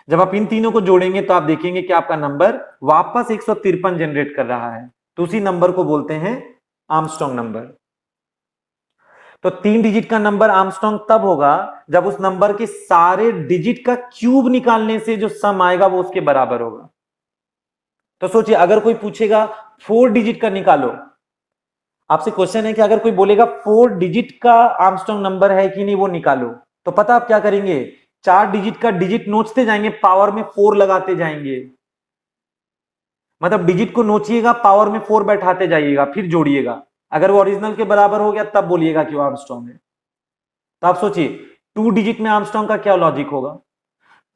जब आप इन तीनों को जोड़ेंगे तो आप देखेंगे कि आपका नंबर वापस 153 जनरेट कर रहा है, तो उसी नंबर को बोलते हैं आर्मस्ट्रांग नंबर। तो 3 डिजिट का नंबर आर्मस्ट्रांग तब होगा जब उस नंबर के सारे डिजिट का क्यूब निकालने से जो सम आएगा वो उसके बराबर होगा। तो सोचिए, अगर कोई पूछेगा 4 डिजिट का निकालो, आपसे क्वेश्चन है कि अगर कोई बोलेगा 4 डिजिट का आर्मस्ट्रांग नंबर है कि नहीं वो निकालो, तो पता आप क्या करेंगे, 4 डिजिट का डिजिट नोचते जाएंगे, पावर में 4 लगाते जाएंगे। मतलब डिजिट को नोचिएगा, पावर में 4 बैठाते जाइएगा, फिर जोड़िएगा। अगर वो ओरिजिनल के बराबर हो गया तब बोलिएगा कि वो आर्मस्ट्रांग है। तो आप सोचिए 2 डिजिट में आर्मस्ट्रांग का क्या लॉजिक होगा।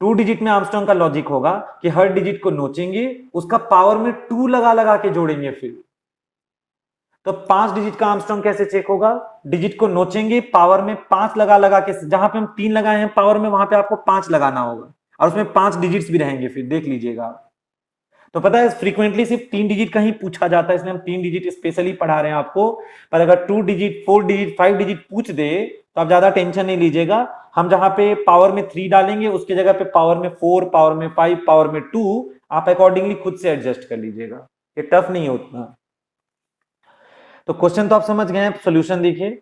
2 डिजिट में आर्मस्ट्रांग का लॉजिक होगा कि हर डिजिट को नोचेंगे, उसका पावर में 2 लगा लगा के जोड़ेंगे। फिर तो 5 डिजिट का आर्मस्ट्रांग कैसे चेक होगा, डिजिट को नोचेंगे, पावर में 5 लगा लगा के, जहां पे हम 3 लगाए हैं पावर में, वहां पे आपको 5 लगाना होगा, और उसमें 5 डिजिट्स भी रहेंगे, फिर देख लीजिएगा। तो पता है फ्रीक्वेंटली सिर्फ 3 डिजिट का ही पूछा जाता है, इसलिए हम 3 डिजिट स्पेशली पढ़ा रहे हैं आपको। पर अगर 2 डिजिट, 4 डिजिट, 5 डिजिट पूछ दे तो आप ज्यादा टेंशन नहीं लीजिएगा। हम जहां पे पावर में 3 डालेंगे उसकी जगह पे पावर में 4, पावर में 5, पावर में 2, आप अकॉर्डिंगली खुद से एडजस्ट कर लीजिएगा, ये टफ नहीं है उतना। तो क्वेश्चन तो आप समझ गए हैं, सोल्यूशन देखिए।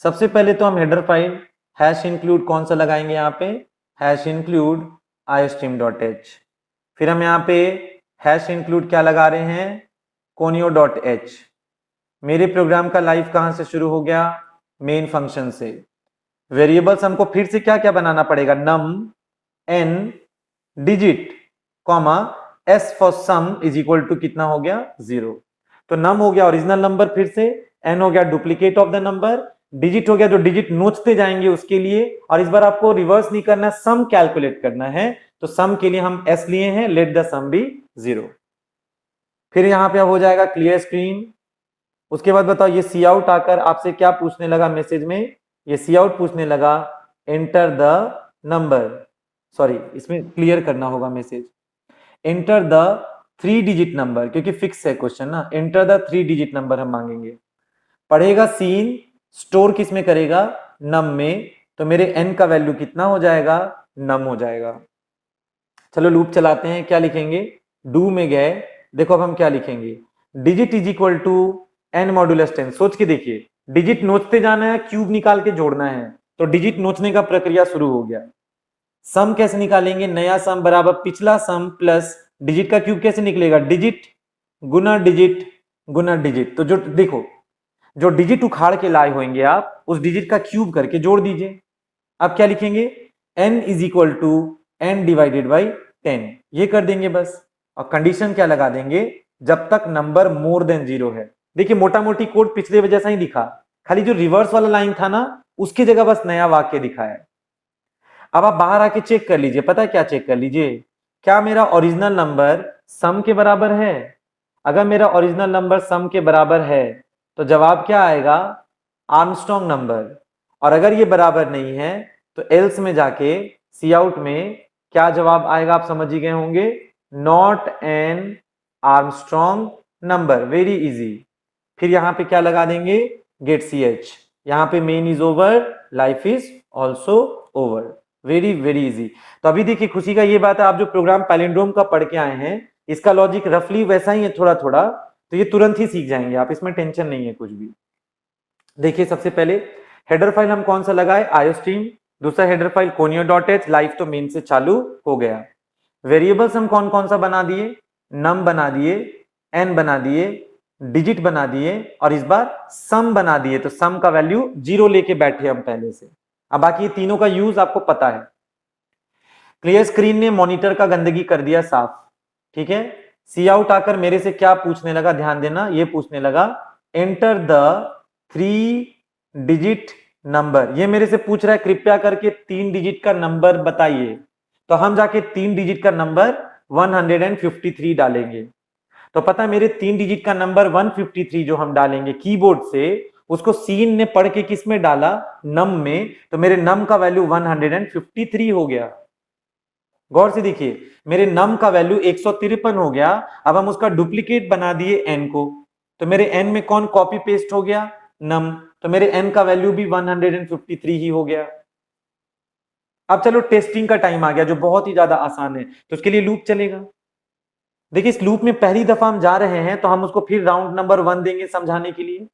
सबसे पहले तो हम हेडर फाइल हैश इंक्लूड कौन सा लगाएंगे, यहाँ पे हैश इंक्लूड iostream.h। फिर हम यहाँ पे हैश इंक्लूड क्या लगा रहे हैं, conio.h। मेरे प्रोग्राम का लाइफ कहां से शुरू हो गया, मेन फंक्शन से। वेरिएबल्स हमको फिर से क्या क्या बनाना पड़ेगा, num, n, digit, comma, S for sum is equal to कितना हो गया, 0। तो नम हो गया ओरिजिनल नंबर फिर से, एन हो गया duplicate of the number, digit हो गया जो डिजिट नोचते जाएंगे उसके लिए, और इस बार आपको रिवर्स नहीं करना, सम कैलकुलेट करना है। तो सम के लिए हम एस लिए हैं, लेट द सम बी 0। फिर यहां पे अब हो जाएगा क्लियर स्क्रीन। उसके बाद बताओ ये सी आउट आकर आपसे क्या पूछने लगा मैसेज में, ये सी आउट पूछने लगा एंटर द नंबर, सॉरी इसमें क्लियर करना होगा message, enter the 3 digit number, क्योंकि फिक्स है क्वेश्चन ना, एंटर द 3 डिजिट नंबर हम मांगेंगे। पढ़ेगा सीन, स्टोर किस में करेगा, नम में। तो मेरे एन का वैल्यू कितना हो जाएगा, नम हो जाएगा। चलो लूप चलाते हैं, क्या लिखेंगे, डू में गए, देखो अब हम क्या लिखेंगे, digit is equal to n modulus 10। सोच के देखिए, डिजिट नोचते जाना है, क्यूब निकाल के जोड़ना है, तो डिजिट नोचने का प्रक्रिया शुरू हो गया। सम कैसे निकालेंगे, नया सम बराबर पिछला सम प्लस डिजिट का क्यूब कैसे निकलेगा, डिजिट गुना डिजिट गुना डिजिट। तो जो देखो, जो डिजिट उखाड़ के लाए होंगे आप, उस डिजिट का क्यूब करके जोड़ दीजिए। अब क्या लिखेंगे, n is equal to n divided by 10, ये कर देंगे बस। और कंडीशन क्या लगा देंगे, जब तक नंबर मोर देन 0 है। देखिए मोटा मोटी कोड पिछले जैसा ही दिखा, खाली जो रिवर्स वाला लाइन था ना उसकी जगह बस नया वाक्य दिखा है। अब आप बाहर आके चेक कर लीजिए, पता है क्या चेक कर लीजिए, क्या मेरा ओरिजिनल नंबर सम के बराबर है। अगर मेरा ओरिजिनल नंबर सम के बराबर है तो जवाब क्या आएगा, आर्मस्ट्रांग नंबर। और अगर ये बराबर नहीं है तो एल्स में जाके सी आउट में क्या जवाब आएगा, आप समझ ही गए होंगे, not an Armstrong number. Very easy. फिर यहां पे क्या लगा देंगे, गेट सी एच, यहां पे main is over, life is also over. Very very easy. तो अभी देखिए खुशी का ये बात है, आप जो प्रोग्राम पैलिंड्रोम का पढ़ के आए हैं इसका लॉजिक रफली वैसा ही है थोड़ा थोड़ा, तो ये तुरंत ही सीख जाएंगे आप, इसमें टेंशन नहीं है कुछ भी। देखिए सबसे पहले हेडर फाइल हम कौन सा लगाए, आयोस्ट्रीम। दूसरा हेडर फाइल conio.h, लाइफ तो मेन से चालू हो गया। वेरिएबल्स हम कौन कौन सा बना दिए, नम बना दिए, एन बना दिए, डिजिट बना दिए, और इस बार सम बना दिए। तो सम का वैल्यू 0 लेके बैठे हम पहले से। अब बाकी ये तीनों का यूज आपको पता है। क्लियर स्क्रीन ने मॉनिटर का गंदगी कर दिया साफ, ठीक है। सी आउट आकर मेरे से क्या पूछने लगा, ध्यान देना, ये पूछने लगा एंटर द 3 डिजिट नंबर। ये मेरे से पूछ रहा है कृपया करके 3 डिजिट का नंबर बताइए। तो हम जाके 3 डिजिट का नंबर 153 डालेंगे। तो पता है मेरे 3 डिजिट का नंबर 153 जो हम डालेंगे कीबोर्ड से, उसको सीन ने पढ़ के किस में डाला, नम में। तो मेरे नम का वैल्यू 153 हो गया। गौर से देखिए, मेरे नम का वैल्यू 153 हो गया। अब हम उसका डुप्लीकेट बना दिए एन को, तो मेरे एन में कौन कॉपी पेस्ट हो गया, नम। तो मेरे एन का वैल्यू भी 153 ही हो गया। अब चलो टेस्टिंग का टाइम आ गया जो बहुत ही ज्यादा आसान है, तो उसके लिए लूप चलेगा। देखिए इस लूप में पहली दफा हम जा रहे हैं तो हम उसको फिर राउंड नंबर 1 देंगे समझाने के लिए।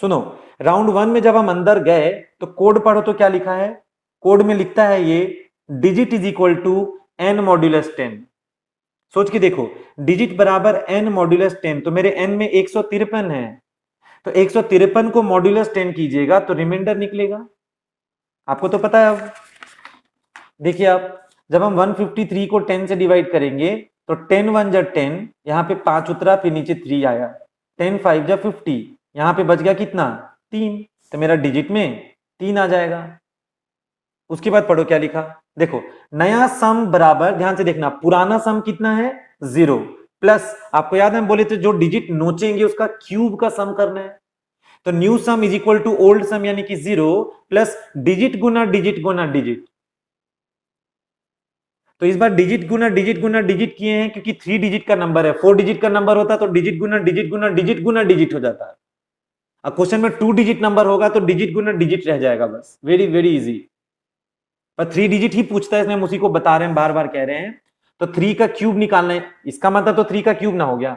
सुनो, राउंड 1 में जब हम अंदर गए तो कोड पढ़ो तो क्या लिखा है, कोड में लिखता है ये digit is equal to n modulus 10। सोच के देखो, डिजिट बराबर n मॉड्यूलस 10, तो मेरे n में 153 है, तो 153 को मॉड्यूलस 10 कीजिएगा तो रिमाइंडर निकलेगा। आपको तो पता है। अब देखिए, आप जब हम 153 को 10 से डिवाइड करेंगे तो 10 1 जा 10, यहाँ पे 5 उतरा, फिर नीचे 3 आया, 10 5 जा 50, यहाँ पे बच गया कितना, 3, तो मेरा डिजिट में 3 आ जाएगा। उसके बाद पढ़ो क्या लिखा, देखो नया सम बराबर, ध्यान से देखना, पुराना सम कितना है 0, प्लस आपको याद है हम बोले थे जो डिजिट नोचेंगे उसका क्यूब का सम करना है, तो new sum is equal to old sum यानी कि 0 प्लस डिजिट गुना डिजिट गुना डिजिट। तो इस बार डिजिट गुना डिजिट गुना डिजिट किए हैं क्योंकि 3 डिजिट का नंबर है, 4 डिजिट का नंबर होता तो डिजिट गुना डिजिट गुना डिजिट गुना डिजिट हो जाता है। अब क्वेश्चन में 2 डिजिट नंबर होगा तो डिजिट गुना डिजिट रह जाएगा, बस वेरी वेरी इजी। पर 3 डिजिट ही पूछता है, इसमें हम उसी को बता रहे हैं, बार बार कह रहे हैं। तो 3 का क्यूब निकालना है, इसका मतलब तो 3 का क्यूब ना हो गया,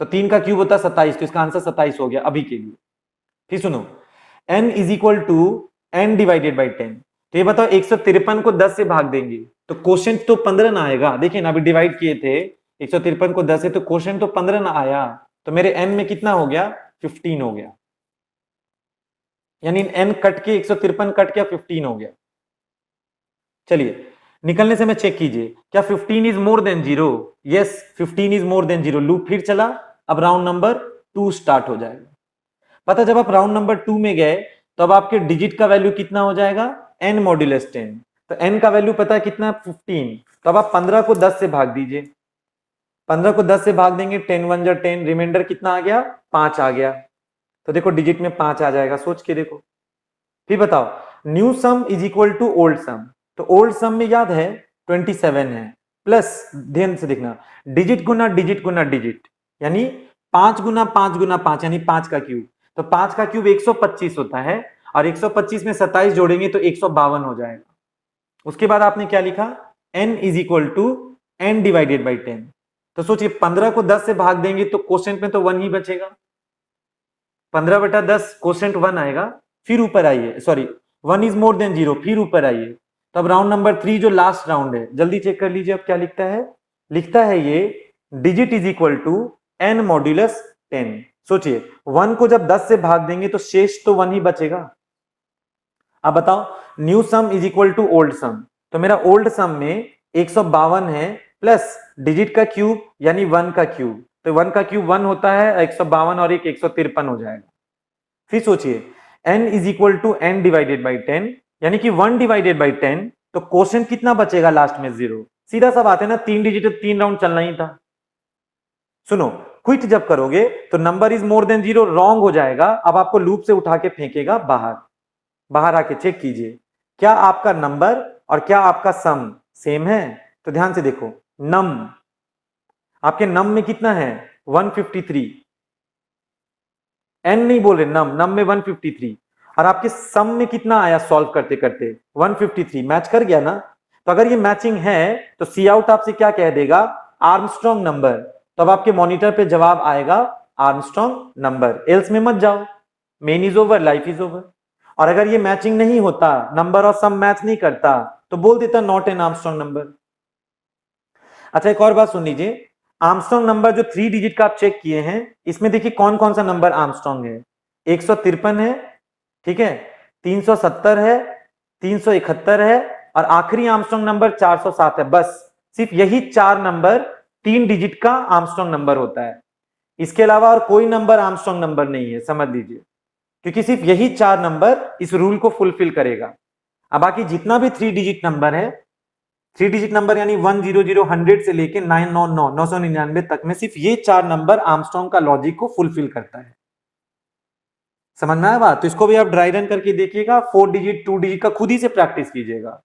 तो 3 का क्यूब होता है 27, तो इसका आंसर 27 हो गया अभी के लिए। फिर सुनो, n is equal to n divided by 10, तो ये बताओ 153 को 10 से भाग देंगे तो क्वोशिएंट तो 15 ना आएगा। देखिए ना, अभी डिवाइड किए थे 153 को 10 से, तो क्वोशिएंट तो 15 ना आया, तो मेरे n में कितना हो गया, 15 हो गया, यानी n कट के 153 कट गया, 15 हो गया। चलिए निकलने से मैं चेक कीजिए, क्या 15 is more than 0, yes 15 is more than 0, loop फिर चला, अब राउंड नंबर 2 स्टार्ट हो जाएगा। पता, जब आप राउंड नंबर 2 में गए तो अब आपके डिजिट का वैल्यू कितना हो जाएगा, n मॉड्यूलस 10, तो n का वैल्यू पता है कितना, 15, तो अब आप 15 को 10 से भाग दीजिए, 15 को 10 से भाग देंगे, 10 1 जा 10, रिमाइंडर कितना आ गया, 5 आ गया, तो देखो डिजिट में 5 आ जाएगा, सोच के देखो। फिर बताओ, new sum is equal to old sum, तो ओल्ड सम में याद है 27 है, प्लस ध्यान से देखना, डिजिट गुना डिजिट, यानी 5 गुना 5 गुना 5 यानी 5 का क्यूब, तो 5 का क्यूब 125 होता है, और 125 में 27 जोड़ेंगे तो 152 हो जाएगा। उसके बाद आपने क्या लिखा, n is equal to n divided by 10, तो सोचिए 15 को 10 से भाग देंगे तो क्वोशिएंट में तो 1 ही बचेगा, 15 बटा 10 क्वोशिएंट 1 आएगा, फिर ऊपर आइए, सॉरी 1 इज मोर देन 0, फिर ऊपर आइए, तो अब राउंड नंबर 3 जो लास्ट राउंड है, जल्दी चेक कर लीजिए, अब क्या लिखता है, लिखता है ये digit is equal to n modulus 10। सोचिए 1 को जब 10 से भाग देंगे तो शेष तो 1 ही बचेगा। अब बताओ, new sum is equal to old sum, तो मेरा ओल्ड सम में 152 है, प्लस डिजिट का क्यूब यानी 1 का क्यूब, तो 1 का क्यूब 1 होता है, 152 और एक 153 हो जाएगा। फिर सोचिए n is equal to n divided by 10, यानी कि 1 डिवाइडेड बाई 10, तो क्वोशिएंट कितना बचेगा लास्ट में, 0, सीधा सा बात है ना, 3 डिजिट 3 राउंड चलना ही था। सुनो, क्विट जब करोगे तो number is more than 0 wrong हो जाएगा, अब आपको लूप से उठा के फेंकेगा बाहर, बाहर आके चेक कीजिए क्या आपका नंबर और क्या आपका सम सेम है। तो ध्यान से देखो, नम, आपके नम में कितना है 153, n नहीं बोल रहे, नम में 153, और आपके सम में कितना आया सॉल्व करते करते 153, मैच कर गया ना। तो अगर ये मैचिंग है तो सी आउट आपसे क्या कह देगा, आर्मस्ट्रॉन्ग नंबर, तो अब आपके मॉनिटर पे जवाब आएगा आर्मस्ट्रॉन्ग नंबर, एल्स में मत जाओ, main is over, life is over. और अगर ये मैचिंग नहीं होता, नंबर और सम मैच नहीं करता, तो बोल देता नॉट एन आर्मस्ट्रॉन्ग नंबर। अच्छा एक और बात सुन लीजिए, आर्मस्ट्रॉन्ग नंबर जो 3 डिजिट का आप चेक किए हैं, इसमें देखिए कौन कौन सा नंबर आर्मस्ट्रॉन्ग है, 153 है, ठीक है, 370 है, 371 है, और आखिरी आर्मस्ट्रॉन्ग नंबर 407 है। बस सिर्फ यही 4 नंबर 3 डिजिट का आर्मस्ट्रॉन्ग नंबर होता है, इसके अलावा और कोई नंबर आर्मस्ट्रॉन्ग नंबर नहीं है, समझ लीजिए, क्योंकि सिर्फ यही 4 नंबर इस रूल को फुलफिल करेगा। अब बाकी जितना भी 3 डिजिट नंबर है, 3 डिजिट नंबर यानी 100 100 से लेके 999 999 तक में सिर्फ ये 4 नंबर आर्मस्ट्रॉन्ग का लॉजिक को फुलफिल करता है। समझ में आया बात, तो इसको भी आप ड्राई रन करके देखिएगा, 4 डिजिट 2 डिजिट का खुद ही से प्रैक्टिस कीजिएगा।